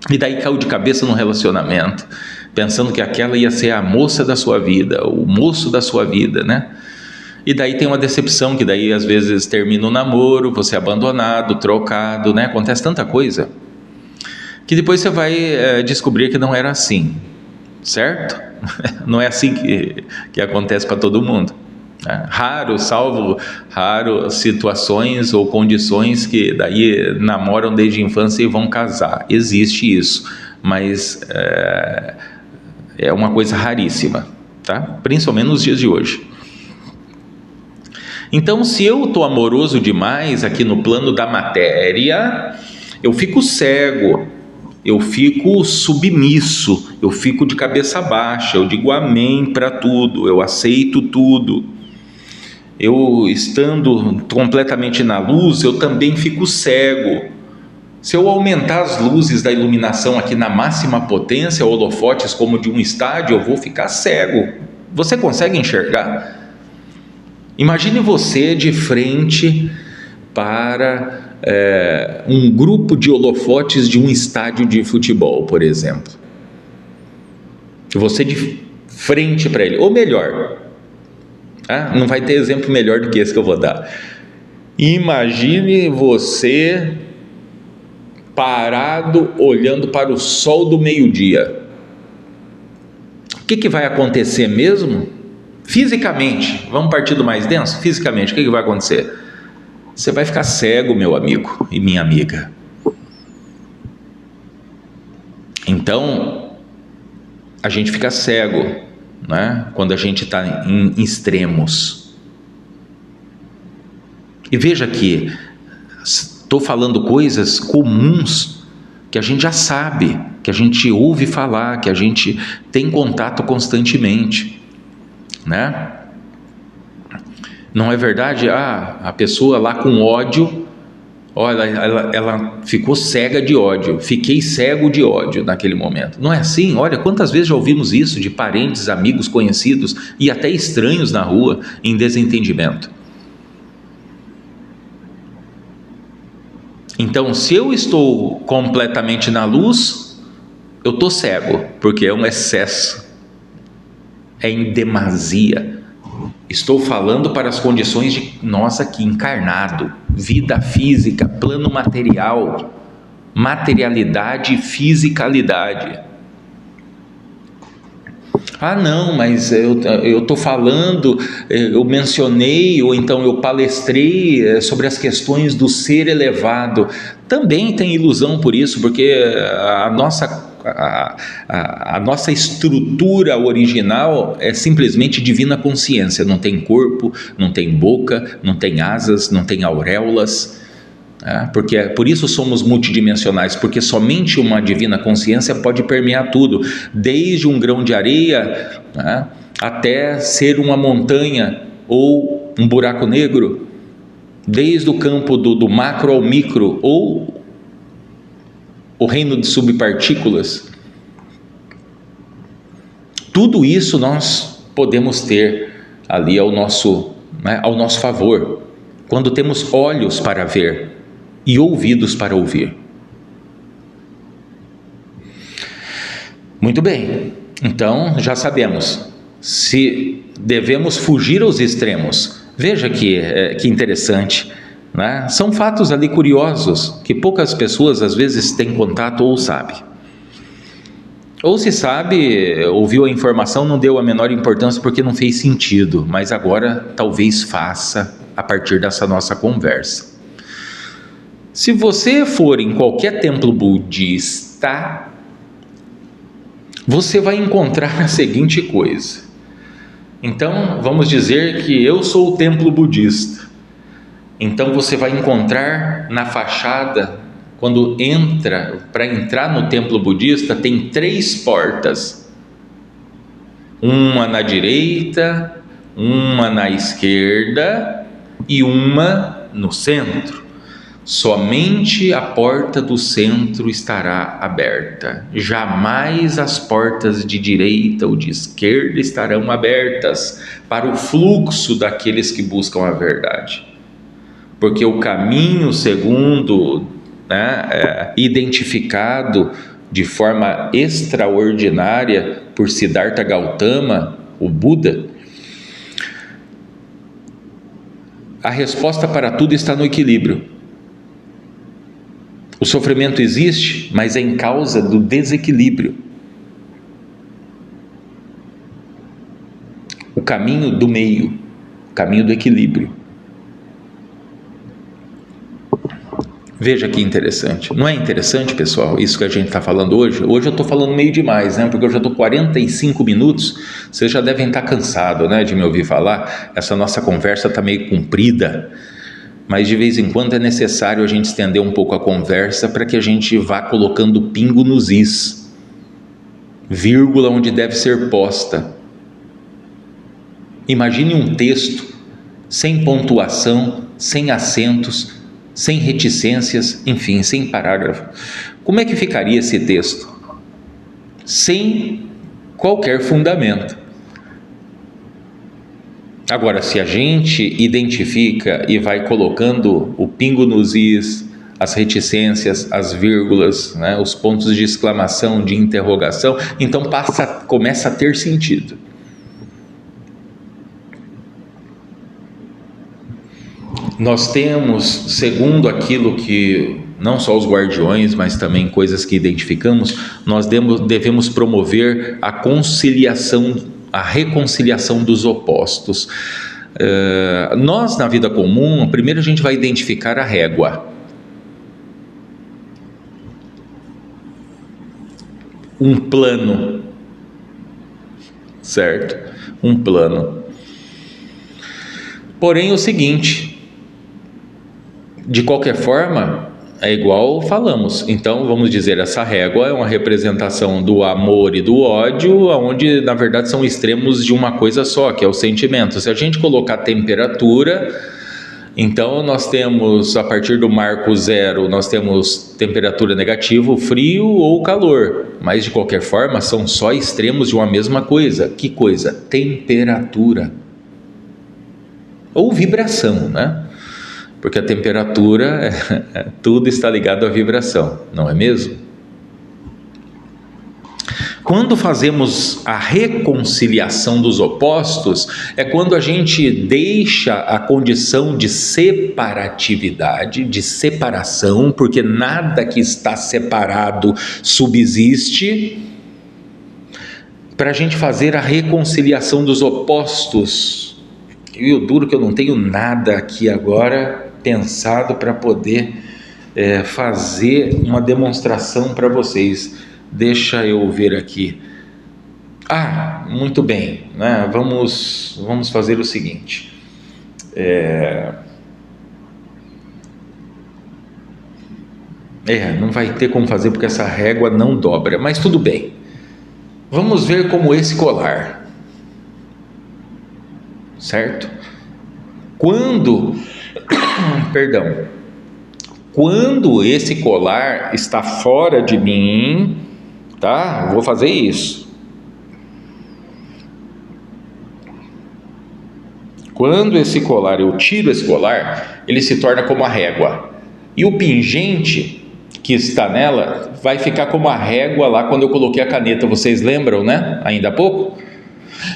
e daí caiu de cabeça no relacionamento, pensando que aquela ia ser a moça da sua vida, o moço da sua vida, né? E daí tem uma decepção, que daí às vezes termina o namoro, você é abandonado, trocado, né? Acontece tanta coisa, que depois você vai descobrir que não era assim, certo? Não é assim que acontece para todo mundo. Raro situações ou condições que daí namoram desde a infância e vão casar. Existe isso, mas é uma coisa raríssima, tá? Principalmente nos dias de hoje. Então, se eu estou amoroso demais aqui no plano da matéria, eu fico cego, eu fico submisso, eu fico de cabeça baixa, eu digo amém para tudo, eu aceito tudo. Eu estando completamente na luz, eu também fico cego. Se eu aumentar as luzes da iluminação aqui na máxima potência, holofotes como de um estádio, eu vou ficar cego. Você consegue enxergar? Imagine você de frente para um grupo de holofotes de um estádio de futebol, por exemplo. Você de frente para ele, ou melhor, não vai ter exemplo melhor do que esse que eu vou dar. Imagine você parado olhando para o sol do meio-dia. O que vai acontecer mesmo? Fisicamente, vamos partir do mais denso? Fisicamente, o que vai acontecer? Você vai ficar cego, meu amigo e minha amiga. Então, a gente fica cego, né? Quando a gente está em extremos. E veja que estou falando coisas comuns que a gente já sabe, que a gente ouve falar, que a gente tem contato constantemente, né? Não é verdade? A pessoa lá com ódio, olha, ela ficou cega de ódio, fiquei cego de ódio naquele momento. Não é assim? Olha, quantas vezes já ouvimos isso de parentes, amigos, conhecidos e até estranhos na rua em desentendimento. Então, se eu estou completamente na luz, eu estou cego, porque é um excesso, é em demasia. Estou falando para as condições de nós aqui, encarnado, vida física, plano material, materialidade e fisicalidade. Não, mas eu estou falando, eu mencionei, ou então eu palestrei sobre as questões do ser elevado. Também tem ilusão por isso, porque a nossa estrutura original é simplesmente divina consciência, não tem corpo, não tem boca, não tem asas, não tem auréolas, porque por isso somos multidimensionais, porque somente uma divina consciência pode permear tudo, desde um grão de areia até ser uma montanha ou um buraco negro, desde o campo do macro ao micro, ou o reino de subpartículas. Tudo isso nós podemos ter ali ao nosso favor, quando temos olhos para ver e ouvidos para ouvir. Muito bem, então já sabemos se devemos fugir aos extremos. Veja que interessante, né? São fatos ali curiosos que poucas pessoas às vezes têm contato ou sabem. Ou se sabe, ouviu a informação, não deu a menor importância porque não fez sentido, mas agora talvez faça a partir dessa nossa conversa. Se você for em qualquer templo budista, você vai encontrar a seguinte coisa. Então, vamos dizer que eu sou o templo budista. Então, você vai encontrar na fachada, quando para entrar no templo budista, tem 3 portas. Uma na direita, uma na esquerda e uma no centro. Somente a porta do centro estará aberta. Jamais as portas de direita ou de esquerda estarão abertas para o fluxo daqueles que buscam a verdade. Porque o caminho, segundo identificado de forma extraordinária por Siddhartha Gautama, o Buda, a resposta para tudo está no equilíbrio. O sofrimento existe, mas é em causa do desequilíbrio. O caminho do meio, o caminho do equilíbrio. Veja que interessante. Não é interessante, pessoal, isso que a gente está falando hoje? Hoje eu estou falando meio demais, né? Porque eu já estou 45 minutos. Vocês já devem estar cansados, né, de me ouvir falar. Essa nossa conversa está meio comprida. Mas de vez em quando é necessário a gente estender um pouco a conversa para que a gente vá colocando pingo nos is, vírgula onde deve ser posta. Imagine um texto sem pontuação, sem acentos, sem reticências, enfim, sem parágrafo. Como é que ficaria esse texto? Sem qualquer fundamento. Agora, se a gente identifica e vai colocando o pingo nos is, as reticências, as vírgulas, né, os pontos de exclamação, de interrogação, então começa a ter sentido. Nós temos, segundo aquilo que não só os guardiões, mas também coisas que identificamos, nós devemos promover a conciliação, a reconciliação dos opostos. Nós, na vida comum, primeiro a gente vai identificar a régua. Um plano, certo? Um plano. Porém, o seguinte, de qualquer forma, é igual falamos. Então, vamos dizer, essa régua é uma representação do amor e do ódio, onde, na verdade, são extremos de uma coisa só, que é o sentimento. Se a gente colocar temperatura, então nós temos, a partir do marco 0, nós temos temperatura negativa, frio ou calor. Mas, de qualquer forma, são só extremos de uma mesma coisa. Que coisa? Temperatura. Ou vibração, né? Porque a temperatura, tudo está ligado à vibração, não é mesmo? Quando fazemos a reconciliação dos opostos, é quando a gente deixa a condição de separatividade, de separação, porque nada que está separado subsiste, para a gente fazer a reconciliação dos opostos. E o duro que eu não tenho nada aqui agora pensado para poder fazer uma demonstração para vocês. Deixa eu ver aqui. Muito bem, né? Vamos fazer o seguinte. Não vai ter como fazer porque essa régua não dobra, mas tudo bem. Vamos ver como esse colar, certo? Quando esse colar está fora de mim, tá? Vou fazer isso. Quando esse colar, eu tiro esse colar, ele se torna como a régua. E o pingente que está nela vai ficar como a régua lá quando eu coloquei a caneta. Vocês lembram, né? Ainda há pouco.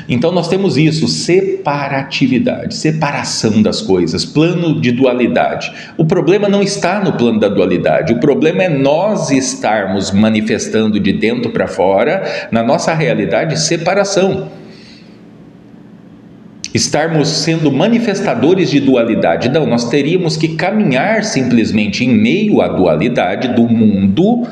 Então nós temos isso, separatividade, separação das coisas, plano de dualidade. O problema não está no plano da dualidade, o problema é nós estarmos manifestando de dentro para fora, na nossa realidade, separação. Estarmos sendo manifestadores de dualidade. Não, nós teríamos que caminhar simplesmente em meio à dualidade do mundo,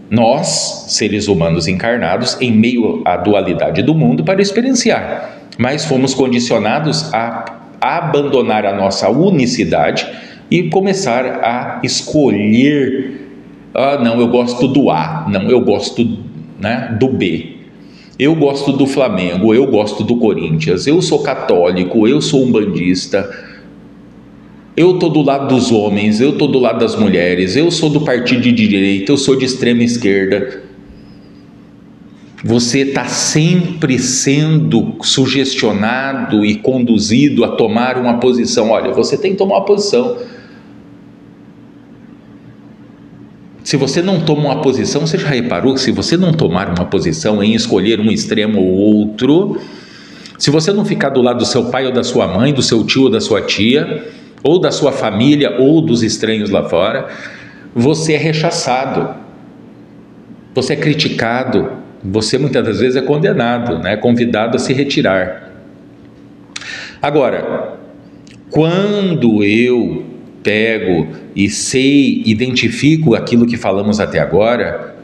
nós, seres humanos encarnados, em meio à dualidade do mundo para experienciar. Mas fomos condicionados a abandonar a nossa unicidade e começar a escolher. Não, eu gosto do A, não, eu gosto, do B. Eu gosto do Flamengo, eu gosto do Corinthians, eu sou católico, eu sou umbandista, eu estou do lado dos homens, eu estou do lado das mulheres, eu sou do partido de direita, eu sou de extrema esquerda. Você está sempre sendo sugestionado e conduzido a tomar uma posição. Olha, você tem que tomar uma posição. Se você não toma uma posição, você já reparou que se você não tomar uma posição em escolher um extremo ou outro, se você não ficar do lado do seu pai ou da sua mãe, do seu tio ou da sua tia, ou da sua família ou dos estranhos lá fora, você é rechaçado, você é criticado, você muitas das vezes é condenado, convidado a se retirar. Agora, quando eu pego e identifico aquilo que falamos até agora,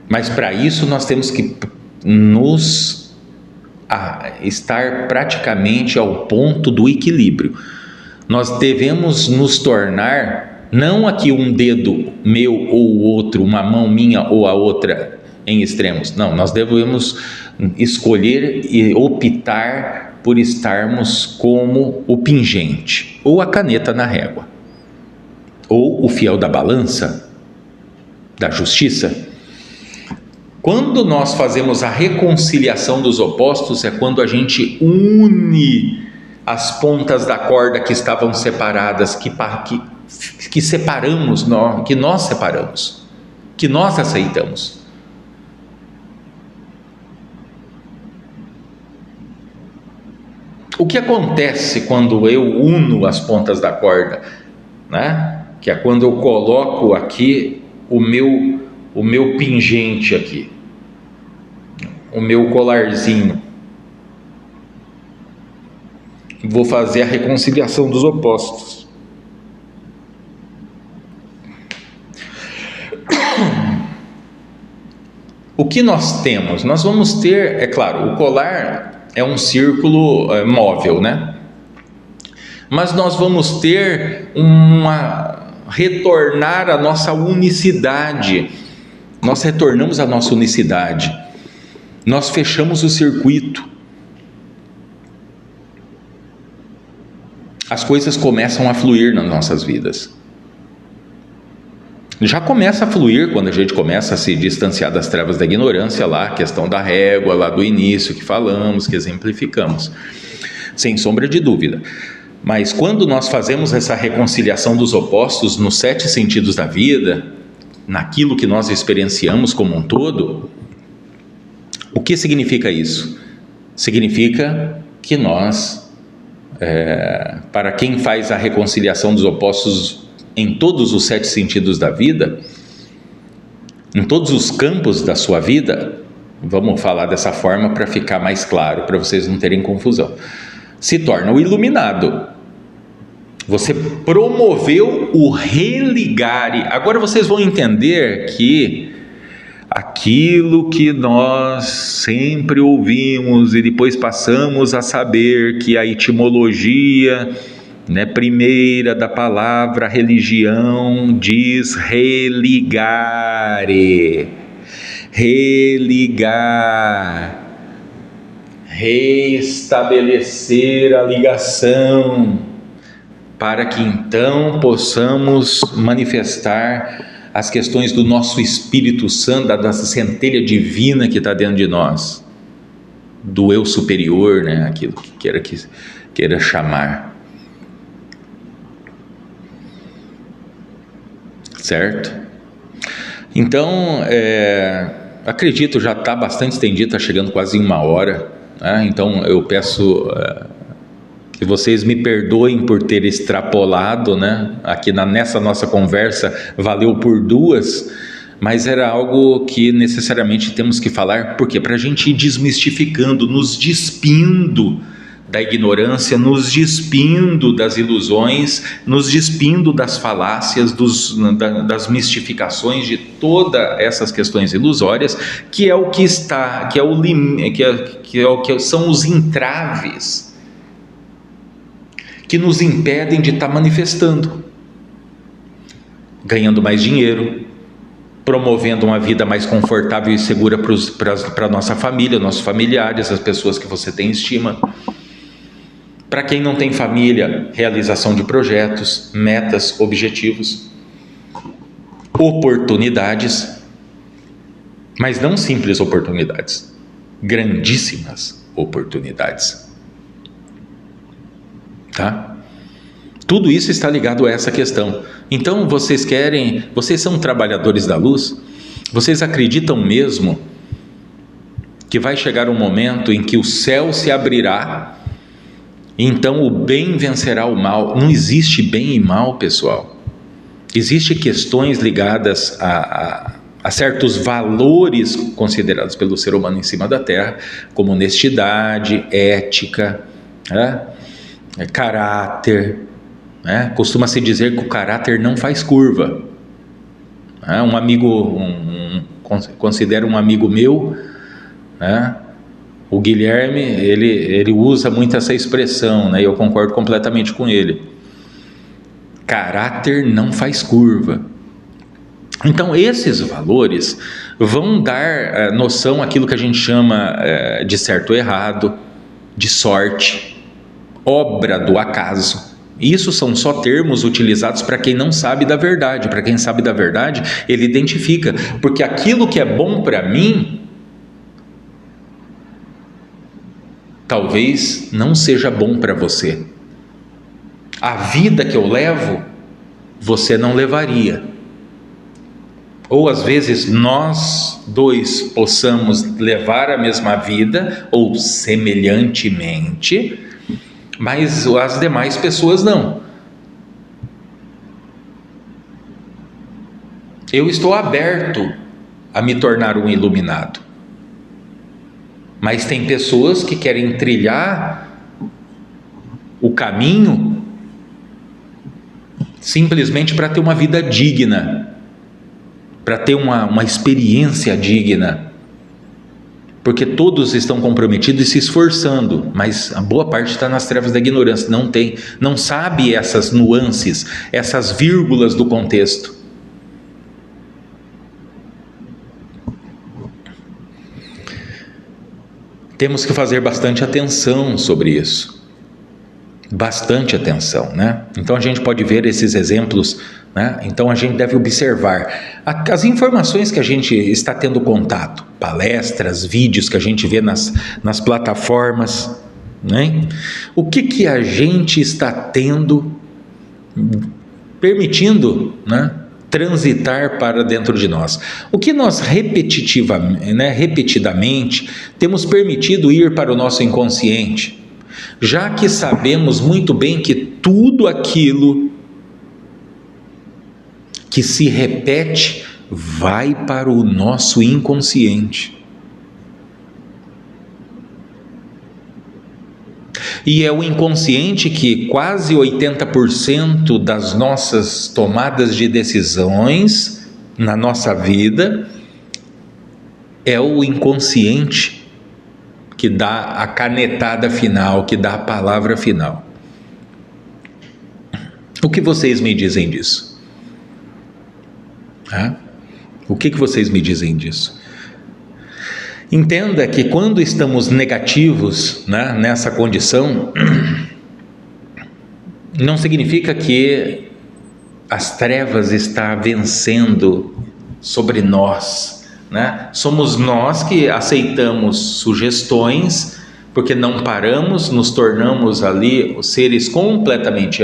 mas para isso nós temos que estar praticamente ao ponto do equilíbrio. Nós devemos nos tornar, não aqui um dedo meu ou o outro, uma mão minha ou a outra em extremos, não, nós devemos escolher e optar por estarmos como o pingente, ou a caneta na régua, ou o fiel da balança, da justiça. Quando nós fazemos a reconciliação dos opostos, é quando a gente une as pontas da corda que estavam separadas, que separamos, que nós separamos, que nós aceitamos. O que acontece quando eu uno as pontas da corda, que é quando eu coloco aqui o meu pingente aqui, o meu colarzinho, vou fazer a reconciliação dos opostos. O que nós temos? Nós vamos ter, é claro, o colar é um círculo móvel, mas nós vamos ter retornar à nossa unicidade. Nós retornamos à nossa unicidade. Nós fechamos o circuito. As coisas começam a fluir nas nossas vidas. Já começa a fluir quando a gente começa a se distanciar das trevas da ignorância, lá, a questão da régua, lá do início que falamos, que exemplificamos, sem sombra de dúvida. Mas quando nós fazemos essa reconciliação dos opostos nos 7 sentidos da vida, naquilo que nós experienciamos como um todo, o que significa isso? Significa que nós, para quem faz a reconciliação dos opostos em todos os 7 sentidos da vida, em todos os campos da sua vida, vamos falar dessa forma para ficar mais claro, para vocês não terem confusão, se torna o iluminado. Você promoveu o religare. Agora vocês vão entender que aquilo que nós sempre ouvimos e depois passamos a saber que a etimologia primeira da palavra religião diz religare, religar, reestabelecer a ligação, para que então possamos manifestar as questões do nosso Espírito Santo, da nossa centelha divina que está dentro de nós, do eu superior, aquilo que queira chamar. Certo? Então, acredito, já está bastante estendido, está chegando quase em 1 hora, né? Então eu peço que vocês me perdoem por ter extrapolado, né? Aqui nessa nossa conversa valeu por 2, mas era algo que necessariamente temos que falar, porque para a gente ir desmistificando, nos despindo da ignorância, nos despindo das ilusões, nos despindo das falácias, das mistificações, de todas essas questões ilusórias, que é o que está, são os entraves que nos impedem de estar manifestando, ganhando mais dinheiro, promovendo uma vida mais confortável e segura para a nossa família, nossos familiares, as pessoas que você tem estima. Para quem não tem família, realização de projetos, metas, objetivos, oportunidades, mas não simples oportunidades, grandíssimas oportunidades. Tá? Tudo isso está ligado a essa questão. Então vocês são trabalhadores da luz? Vocês acreditam mesmo que vai chegar um momento em que o céu se abrirá, então o bem vencerá o mal? Não existe bem e mal, pessoal. Existem questões ligadas a certos valores considerados pelo ser humano em cima da Terra, como honestidade, ética, caráter, costuma-se dizer que o caráter não faz curva. Um amigo, considero um amigo meu, o Guilherme, ele usa muito essa expressão, e eu concordo completamente com ele. Caráter não faz curva. Então esses valores vão dar noção àquilo que a gente chama de certo ou errado, de sorte, obra do acaso. Isso são só termos utilizados para quem não sabe da verdade. Para quem sabe da verdade, ele identifica, porque aquilo que é bom para mim talvez não seja bom para você. A vida que eu levo, você não levaria. Ou às vezes nós dois possamos levar a mesma vida, ou semelhantemente, mas as demais pessoas não. Eu estou aberto a me tornar um iluminado, mas tem pessoas que querem trilhar o caminho simplesmente para ter uma vida digna, para ter uma experiência digna, porque todos estão comprometidos e se esforçando, mas a boa parte está nas trevas da ignorância, não sabe essas nuances, essas vírgulas do contexto. Temos que fazer bastante atenção sobre isso, bastante atenção, né? Então a gente pode ver esses exemplos, né? Então a gente deve observar as informações que a gente está tendo contato, palestras, vídeos que a gente vê nas plataformas, né? O que a gente está permitindo, né, transitar para dentro de nós? O que nós repetidamente temos permitido ir para o nosso inconsciente, já que sabemos muito bem que tudo aquilo que se repete vai para o nosso inconsciente. E é o inconsciente que quase 80% das nossas tomadas de decisões na nossa vida é o inconsciente que dá a canetada final, que dá a palavra final. O que vocês me dizem disso? O que vocês me dizem disso? Entenda que quando estamos negativos, né, nessa condição, não significa que as trevas estão vencendo sobre nós, né? Somos nós que aceitamos sugestões, porque não paramos, nos tornamos ali seres completamente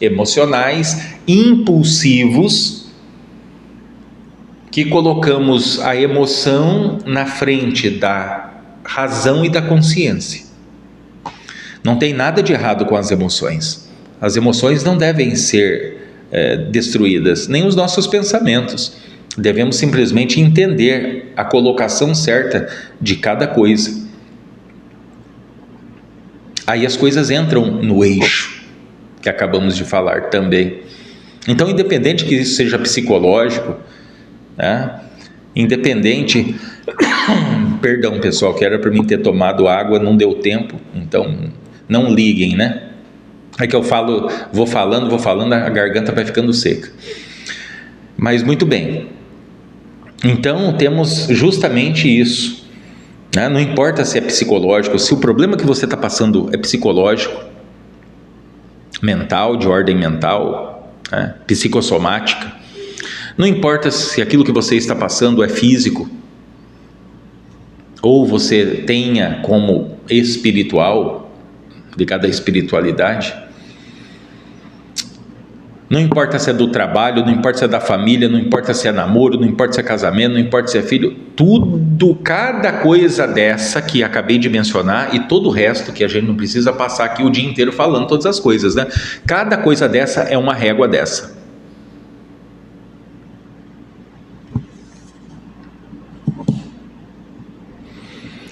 emocionais, impulsivos, que colocamos a emoção na frente da razão e da consciência. Não tem nada de errado com as emoções. As emoções não devem ser destruídas, nem os nossos pensamentos. Devemos simplesmente entender a colocação certa de cada coisa. Aí as coisas entram no eixo, que acabamos de falar também. Então, independente que isso seja psicológico, né? Independente... Perdão, pessoal, que era para mim ter tomado água, não deu tempo, então não liguem, né? É que eu falo, vou falando, a garganta vai ficando seca. Mas muito bem. Então temos justamente isso, né? Não importa se é psicológico, se o problema que você está passando é psicológico, mental, de ordem mental, né? Psicossomática, não importa se aquilo que você está passando é físico, ou você tenha como espiritual, ligado à espiritualidade. Não importa se é do trabalho, não importa se é da família, não importa se é namoro, não importa se é casamento, não importa se é filho, tudo, cada coisa dessa que acabei de mencionar e todo o resto que a gente não precisa passar aqui o dia inteiro falando todas as coisas, né? Cada coisa dessa é uma régua dessa.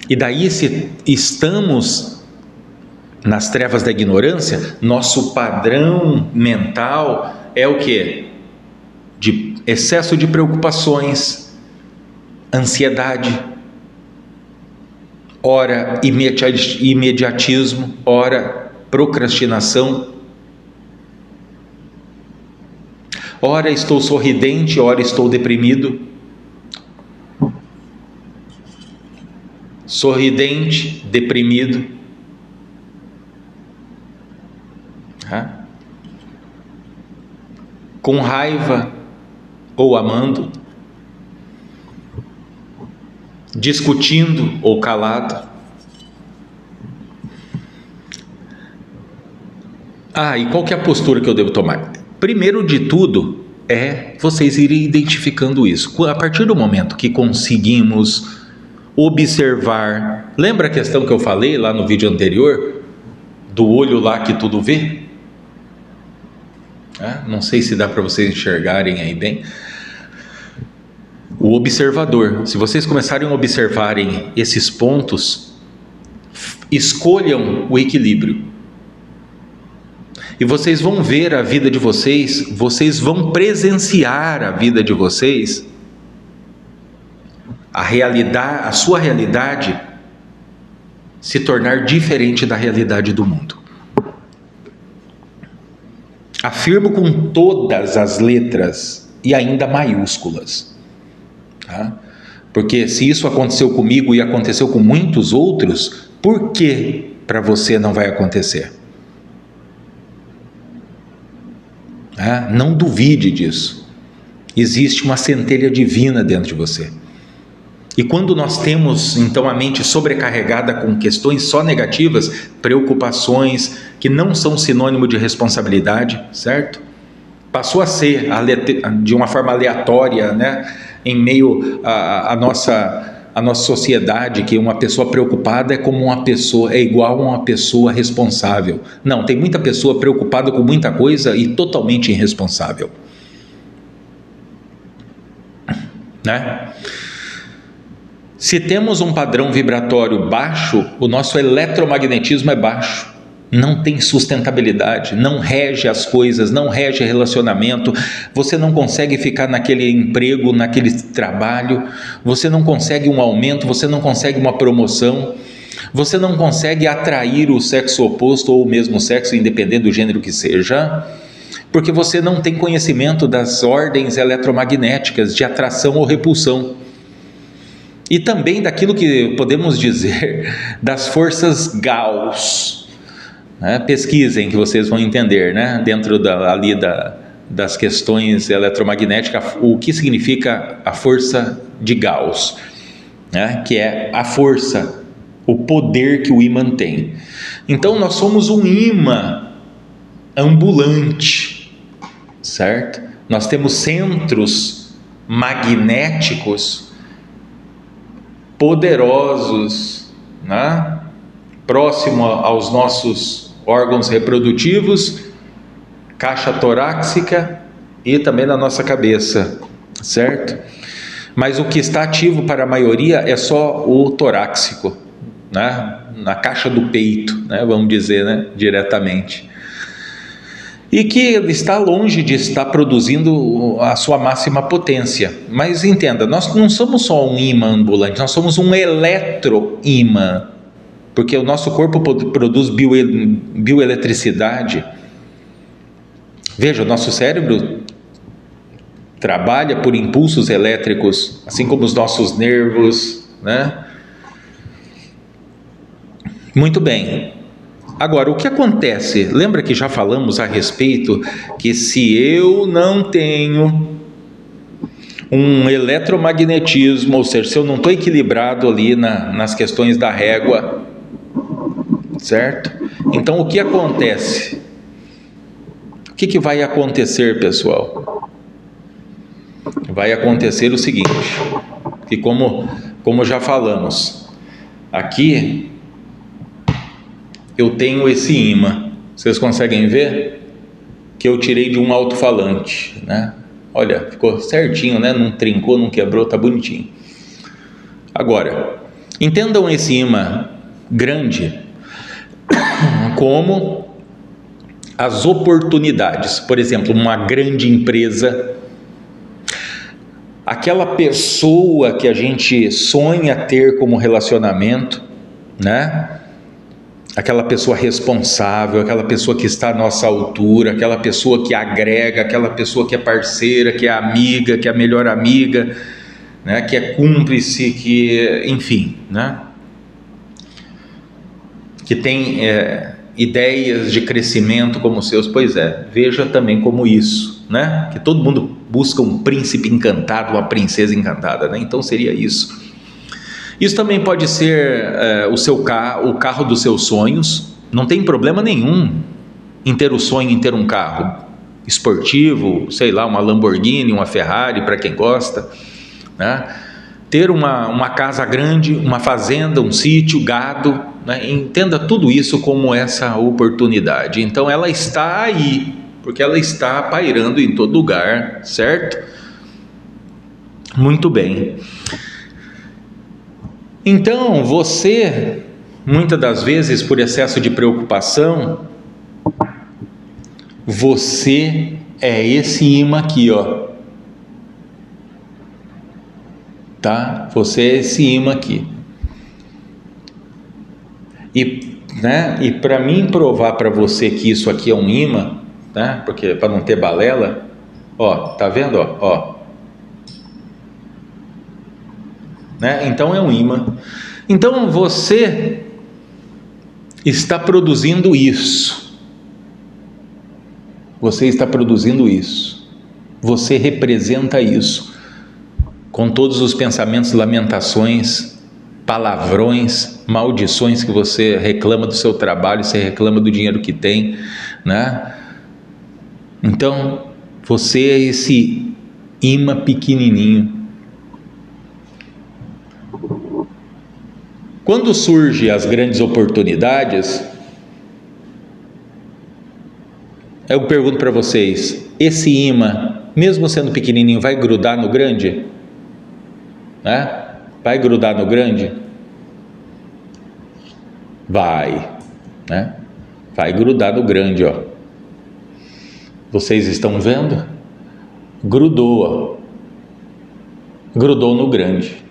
E daí, se estamos nas trevas da ignorância, nosso padrão mental é o quê? De excesso de preocupações, ansiedade, ora imediatismo, ora procrastinação, ora estou sorridente, ora estou deprimido, sorridente, deprimido, com raiva ou amando, discutindo ou calado. E qual que é a postura que eu devo tomar? Primeiro de tudo é vocês irem identificando isso. A partir do momento que conseguimos observar, lembra a questão que eu falei lá no vídeo anterior, do olho lá que tudo vê? Não sei se dá para vocês enxergarem aí bem. O observador, se vocês começarem a observarem esses pontos, escolham o equilíbrio. E vocês vão ver a vida de vocês, vocês vão presenciar a vida de vocês, a realidade, a sua realidade se tornar diferente da realidade do mundo. Afirmo com todas as letras e ainda maiúsculas, tá? Porque se isso aconteceu comigo e aconteceu com muitos outros, por que para você não vai acontecer? Não duvide disso. Existe uma centelha divina dentro de você. E quando nós temos então a mente sobrecarregada com questões só negativas, preocupações que não são sinônimo de responsabilidade, certo? Passou a ser de uma forma aleatória, né? Em meio à nossa sociedade, que uma pessoa preocupada é igual a uma pessoa responsável. Não, tem muita pessoa preocupada com muita coisa e totalmente irresponsável, né? Se temos um padrão vibratório baixo, o nosso eletromagnetismo é baixo, não tem sustentabilidade, não rege as coisas, não rege relacionamento, você não consegue ficar naquele emprego, naquele trabalho, você não consegue um aumento, você não consegue uma promoção, você não consegue atrair o sexo oposto ou o mesmo sexo, independente do gênero que seja, porque você não tem conhecimento das ordens eletromagnéticas de atração ou repulsão. E também daquilo que podemos dizer das forças Gauss, né? Pesquisem que vocês vão entender, né? Dentro das questões eletromagnéticas, o que significa a força de Gauss, né? Que é a força, o poder que o ímã tem. Então nós somos um ímã ambulante, certo? Nós temos centros magnéticos poderosos, né? Próximo aos nossos órgãos reprodutivos, caixa torácica e também na nossa cabeça, certo? Mas o que está ativo para a maioria é só o torácico, né? Na caixa do peito, né? Vamos dizer, né? Diretamente. E que está longe de estar produzindo a sua máxima potência. Mas entenda, nós não somos só um ímã ambulante, nós somos um eletroímã, porque o nosso corpo produz bioeletricidade. Veja, o nosso cérebro trabalha por impulsos elétricos, assim como os nossos nervos, né? Muito bem. Agora, o que acontece? Lembra que já falamos a respeito que se eu não tenho um eletromagnetismo, ou seja, se eu não estou equilibrado ali nas questões da régua, certo? Então, o que acontece? O que vai acontecer, pessoal? Vai acontecer o seguinte, que como já falamos, aqui eu tenho esse ímã, vocês conseguem ver? Que eu tirei de um alto-falante, né? Olha, ficou certinho, né? Não trincou, não quebrou, tá bonitinho. Agora, entendam esse ímã grande como as oportunidades. Por exemplo, uma grande empresa, aquela pessoa que a gente sonha ter como relacionamento, né? Aquela pessoa responsável, aquela pessoa que está à nossa altura, aquela pessoa que agrega, aquela pessoa que é parceira, que é amiga, que é a melhor amiga, né? Que é cúmplice, que, enfim, né? Que tem ideias de crescimento como os seus. Pois é, veja também como isso, né? Que todo mundo busca um príncipe encantado, uma princesa encantada, né? Então seria isso. Isso também pode ser o carro dos seus sonhos. Não tem problema nenhum em ter o sonho em ter um carro esportivo, sei lá, uma Lamborghini, uma Ferrari, para quem gosta, né? Ter uma casa grande, uma fazenda, um sítio, gado, né? Entenda tudo isso como essa oportunidade. Então ela está aí, porque ela está pairando em todo lugar, certo? Muito bem. Então, você, muitas das vezes, por excesso de preocupação, você é esse ímã aqui, ó. Tá? Você é esse ímã aqui. E para mim provar para você que isso aqui é um ímã, né? Porque para não ter balela, ó, tá vendo, ó. Né? Então é um ímã. Então você está produzindo isso. Você está produzindo isso. Você representa isso. Com todos os pensamentos, lamentações, palavrões, maldições que você reclama do seu trabalho, você reclama do dinheiro que tem, né? Então você é esse ímã pequenininho. Quando surgem as grandes oportunidades, eu pergunto para vocês, esse ímã, mesmo sendo pequenininho, vai grudar no grande? Né? Vai grudar no grande? Vai, né? Vai grudar no grande, ó. Vocês estão vendo? Grudou, ó. Grudou no grande.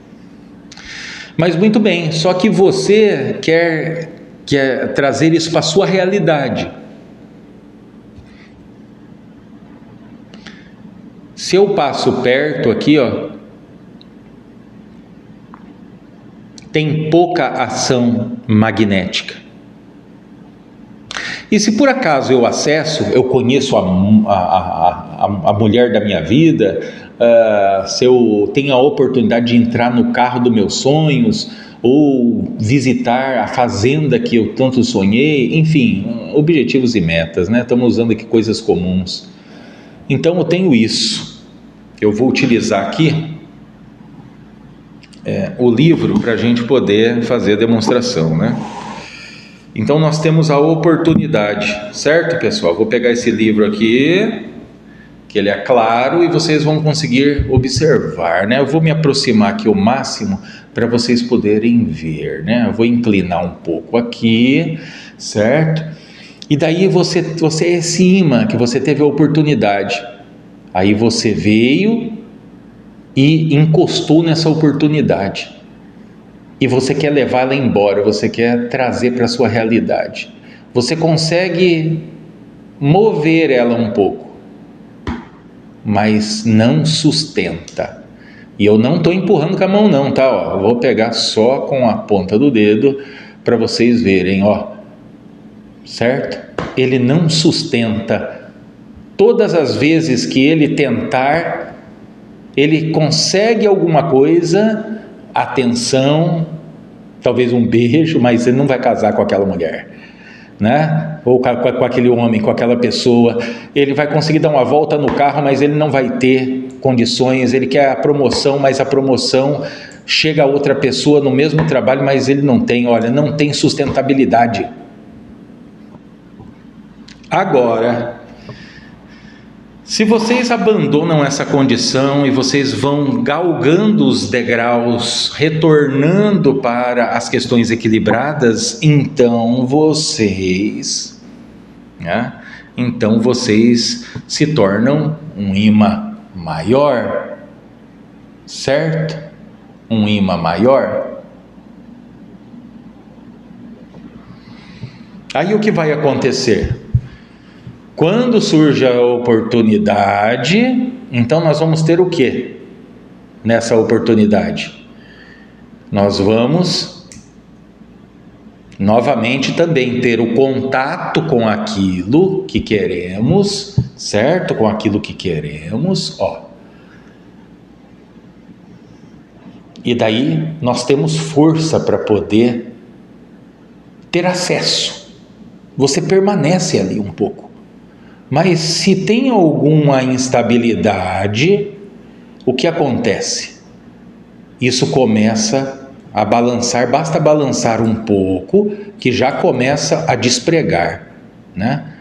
Mas muito bem, só que você quer trazer isso para a sua realidade. Se eu passo perto aqui, ó, tem pouca ação magnética. E se por acaso eu acesso, eu conheço a mulher da minha vida, se eu tenho a oportunidade de entrar no carro dos meus sonhos, ou visitar a fazenda que eu tanto sonhei, enfim, objetivos e metas, né? Estamos usando aqui coisas comuns. Então eu tenho isso. Eu vou utilizar aqui o livro para a gente poder fazer a demonstração, né? Então nós temos a oportunidade, certo, pessoal? Vou pegar esse livro aqui, que ele é claro, e vocês vão conseguir observar, né? Eu vou me aproximar aqui o máximo para vocês poderem ver, né? Eu vou inclinar um pouco aqui, certo? E daí você é esse imã que você teve a oportunidade. Aí você veio e encostou nessa oportunidade. E você quer levar ela embora, você quer trazer para a sua realidade. Você consegue mover ela um pouco, mas não sustenta. E eu não estou empurrando com a mão não, tá? Ó, eu vou pegar só com a ponta do dedo para vocês verem, ó. Certo? Ele não sustenta. Todas as vezes que ele tentar, ele consegue alguma coisa, atenção, talvez um beijo, mas ele não vai casar com aquela mulher, né? Ou com aquele homem, com aquela pessoa. Ele vai conseguir dar uma volta no carro, mas ele não vai ter condições. Ele quer a promoção, mas a promoção chega a outra pessoa no mesmo trabalho, mas ele não tem, olha, não tem sustentabilidade. Agora, se vocês abandonam essa condição e vocês vão galgando os degraus, retornando para as questões equilibradas, então vocês se tornam um imã maior, certo? Um imã maior. Aí o que vai acontecer? Quando surge a oportunidade, então nós vamos ter o quê? Nessa oportunidade, nós vamos novamente também ter o contato com aquilo que queremos, certo? Com aquilo que queremos, ó. E daí nós temos força para poder ter acesso. Você permanece ali um pouco. Mas se tem alguma instabilidade, o que acontece? Isso começa a balançar, basta balançar um pouco, que já começa a despregar, né?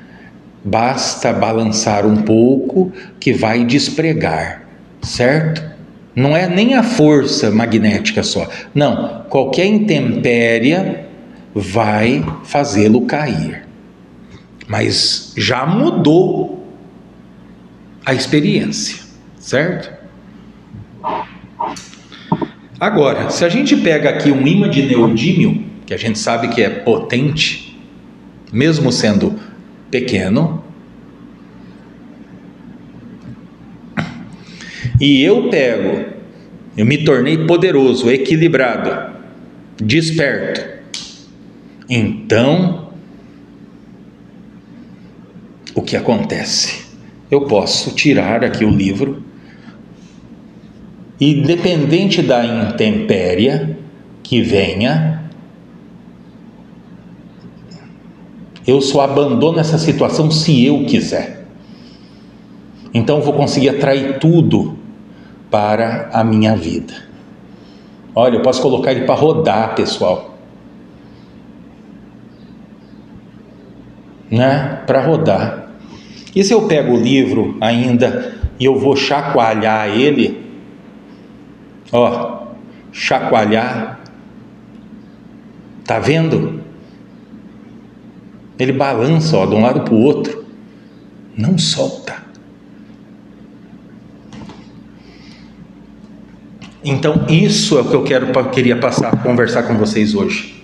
Basta balançar um pouco, que vai despregar, certo? Não é nem a força magnética só, não, qualquer intempéria vai fazê-lo cair. Mas já mudou a experiência, certo? Agora, se a gente pega aqui um imã de neodímio, que a gente sabe que é potente, mesmo sendo pequeno, e eu me tornei poderoso, equilibrado, desperto, então o que acontece? Eu posso tirar aqui o livro, independente da intempéria que venha, eu só abandono essa situação se eu quiser. Então eu vou conseguir atrair tudo para a minha vida. Olha, eu posso colocar ele para rodar, pessoal, né? Para rodar. E se eu pego o livro ainda e eu vou chacoalhar ele, ó, chacoalhar, tá vendo? Ele balança, ó, de um lado para o outro, não solta. Então isso é o que eu queria conversar com vocês hoje.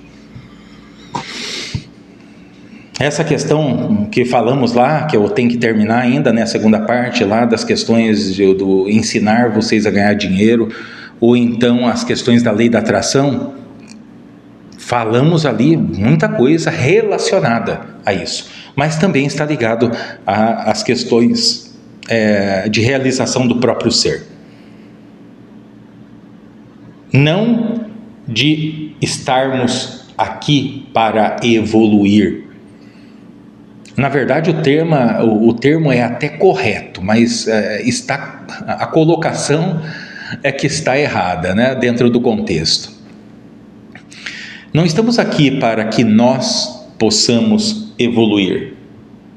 Essa questão que falamos lá, que eu tenho que terminar ainda, né, a segunda parte lá das questões do ensinar vocês a ganhar dinheiro, ou então as questões da lei da atração, falamos ali muita coisa relacionada a isso, mas também está ligado às questões de realização do próprio ser. Não de estarmos aqui para evoluir. Na verdade, o termo é até correto, mas a colocação é que está errada, né? Dentro do contexto. Não estamos aqui para que nós possamos evoluir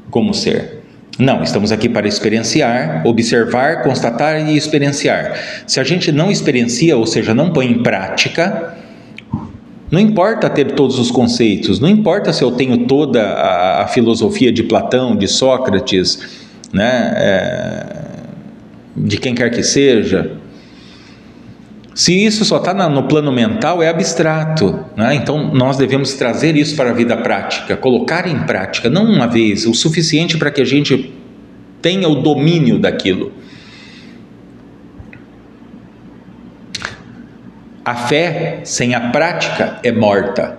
como ser. Não, estamos aqui para experienciar, observar, constatar e experienciar. Se a gente não experiencia, ou seja, não põe em prática, não importa ter todos os conceitos, não importa se eu tenho toda a filosofia de Platão, de Sócrates, né, de quem quer que seja. Se isso só está no plano mental, é abstrato, né? Então nós devemos trazer isso para a vida prática, colocar em prática, não uma vez, o suficiente para que a gente tenha o domínio daquilo. A fé sem a prática é morta.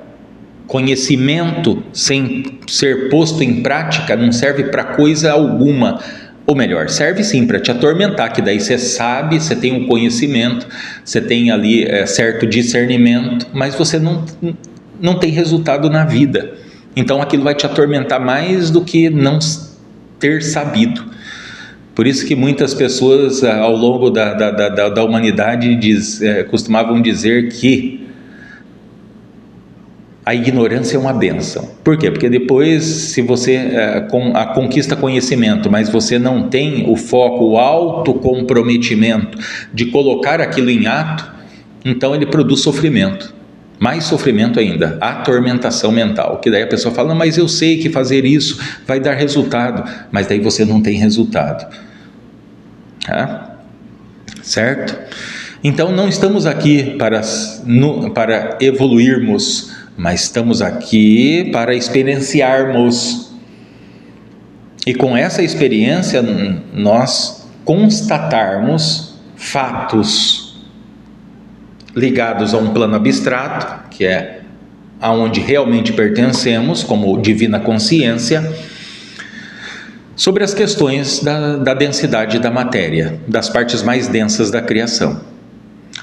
Conhecimento sem ser posto em prática não serve para coisa alguma. Ou melhor, serve sim para te atormentar, que daí você sabe, você tem um conhecimento, você tem ali certo discernimento, mas você não tem resultado na vida. Então aquilo vai te atormentar mais do que não ter sabido. Por isso que muitas pessoas ao longo da humanidade costumavam dizer que a ignorância é uma bênção. Por quê? Porque depois, se você conquista conhecimento, mas você não tem o foco, o autocomprometimento de colocar aquilo em ato, então ele produz sofrimento. Mais sofrimento ainda, atormentação mental. Que daí a pessoa fala, não, mas eu sei que fazer isso vai dar resultado. Mas daí você não tem resultado. Certo? Então não estamos aqui para evoluirmos, mas estamos aqui para experienciarmos. E com essa experiência nós constatarmos fatos ligados a um plano abstrato, que é aonde realmente pertencemos, como divina consciência, sobre as questões da densidade da matéria, das partes mais densas da criação.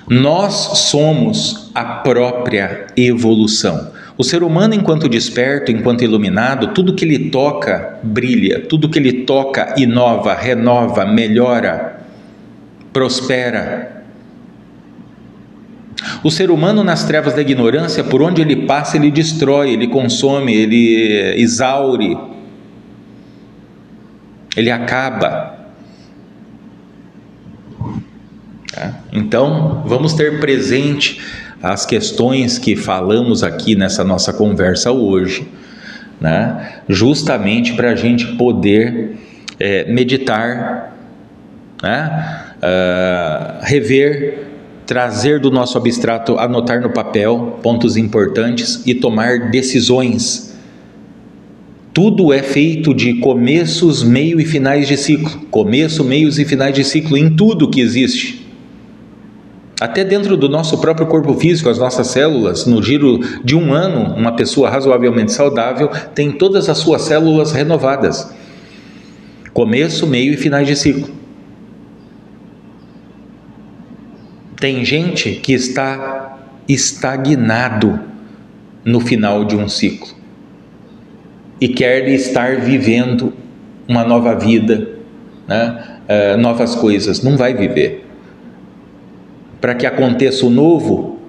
Nós somos a própria evolução. O ser humano, enquanto desperto, enquanto iluminado, tudo que ele toca brilha, tudo que ele toca inova, renova, melhora, prospera. O ser humano nas trevas da ignorância, por onde ele passa, ele destrói, ele consome, ele exaure, ele acaba. Então, vamos ter presente as questões que falamos aqui nessa nossa conversa hoje, né? Justamente para a gente poder meditar, né? Rever, trazer do nosso abstrato, anotar no papel pontos importantes e tomar decisões. Tudo é feito de começos, meio e finais de ciclo. Começo, meios e finais de ciclo em tudo que existe. Até dentro do nosso próprio corpo físico, as nossas células, no giro de um ano, uma pessoa razoavelmente saudável tem todas as suas células renovadas. Começo, meio e finais de ciclo. Tem gente que está estagnado no final de um ciclo e quer estar vivendo uma nova vida, né? Novas coisas. Não vai viver. Para que aconteça o novo,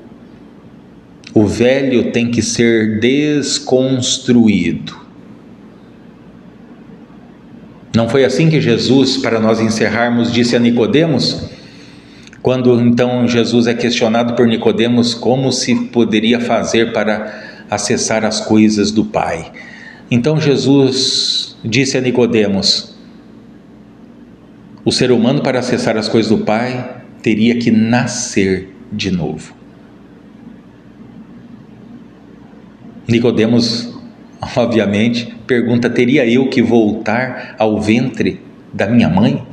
o velho tem que ser desconstruído. Não foi assim que Jesus, para nós encerrarmos, disse a Nicodemos? Quando então Jesus é questionado por Nicodemos como se poderia fazer para acessar as coisas do Pai. Então Jesus disse a Nicodemos: o ser humano, para acessar as coisas do Pai, teria que nascer de novo. Nicodemos, obviamente, pergunta: teria eu que voltar ao ventre da minha mãe?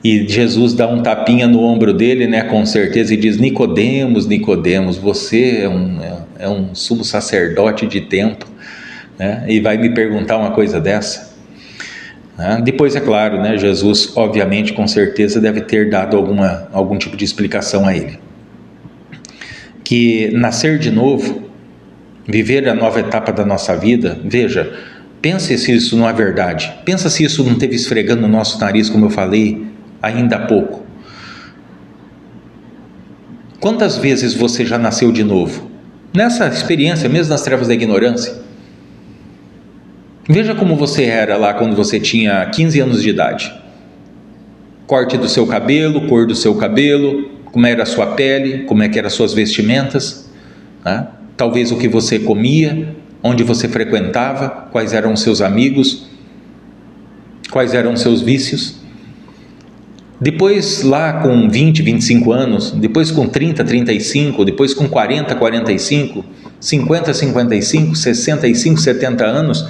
E Jesus dá um tapinha no ombro dele, né, com certeza, e diz: Nicodemos, Nicodemos, você é um sumo sacerdote de templo, né, e vai me perguntar uma coisa dessa? Depois, é claro, né, Jesus, obviamente, com certeza, deve ter dado algum tipo de explicação a ele. Que nascer de novo, viver a nova etapa da nossa vida, veja, pense se isso não é verdade, pensa se isso não esteve esfregando no nosso nariz, como eu falei ainda há pouco. Quantas vezes você já nasceu de novo? Nessa experiência, mesmo nas trevas da ignorância. Veja como você era lá quando você tinha 15 anos de idade. Corte do seu cabelo, cor do seu cabelo, como era a sua pele, como é que eram as suas vestimentas, né? Talvez o que você comia, onde você frequentava, quais eram os seus amigos, quais eram os seus vícios. Depois lá com 20, 25 anos, depois com 30, 35, depois com 40, 45, 50, 55, 65, 70 anos.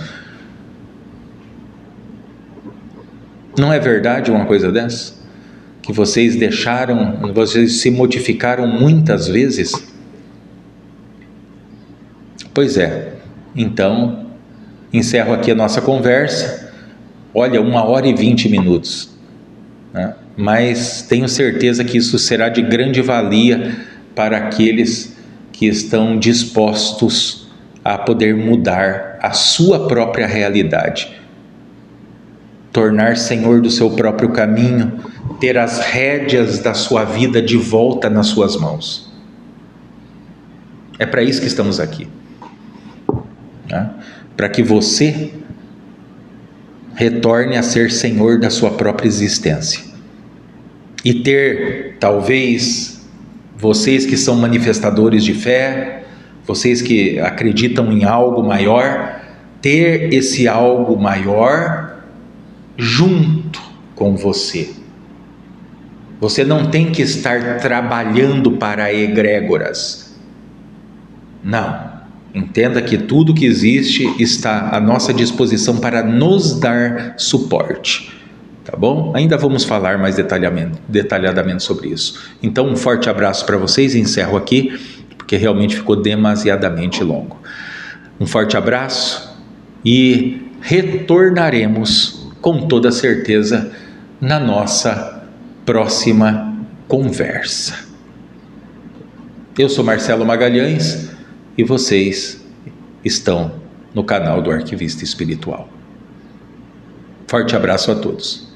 Não é verdade uma coisa dessa? Que vocês se modificaram muitas vezes? Pois é, então, encerro aqui a nossa conversa. Olha, 1h20, né? Mas tenho certeza que isso será de grande valia para aqueles que estão dispostos a poder mudar a sua própria realidade, tornar senhor do seu próprio caminho, ter as rédeas da sua vida de volta nas suas mãos. É para isso que estamos aqui, né? Para que você retorne a ser senhor da sua própria existência e ter, talvez, vocês que são manifestadores de fé, vocês que acreditam em algo maior, ter esse algo maior junto com você. Você não tem que estar trabalhando para egrégoras. Não. Entenda que tudo que existe está à nossa disposição para nos dar suporte. Tá bom? Ainda vamos falar mais detalhadamente sobre isso. Então, um forte abraço para vocês. Encerro aqui, porque realmente ficou demasiadamente longo. Um forte abraço e retornaremos com toda certeza na nossa próxima conversa. Eu sou Marcelo Magalhães e vocês estão no canal do Arquivista Espiritual. Forte abraço a todos.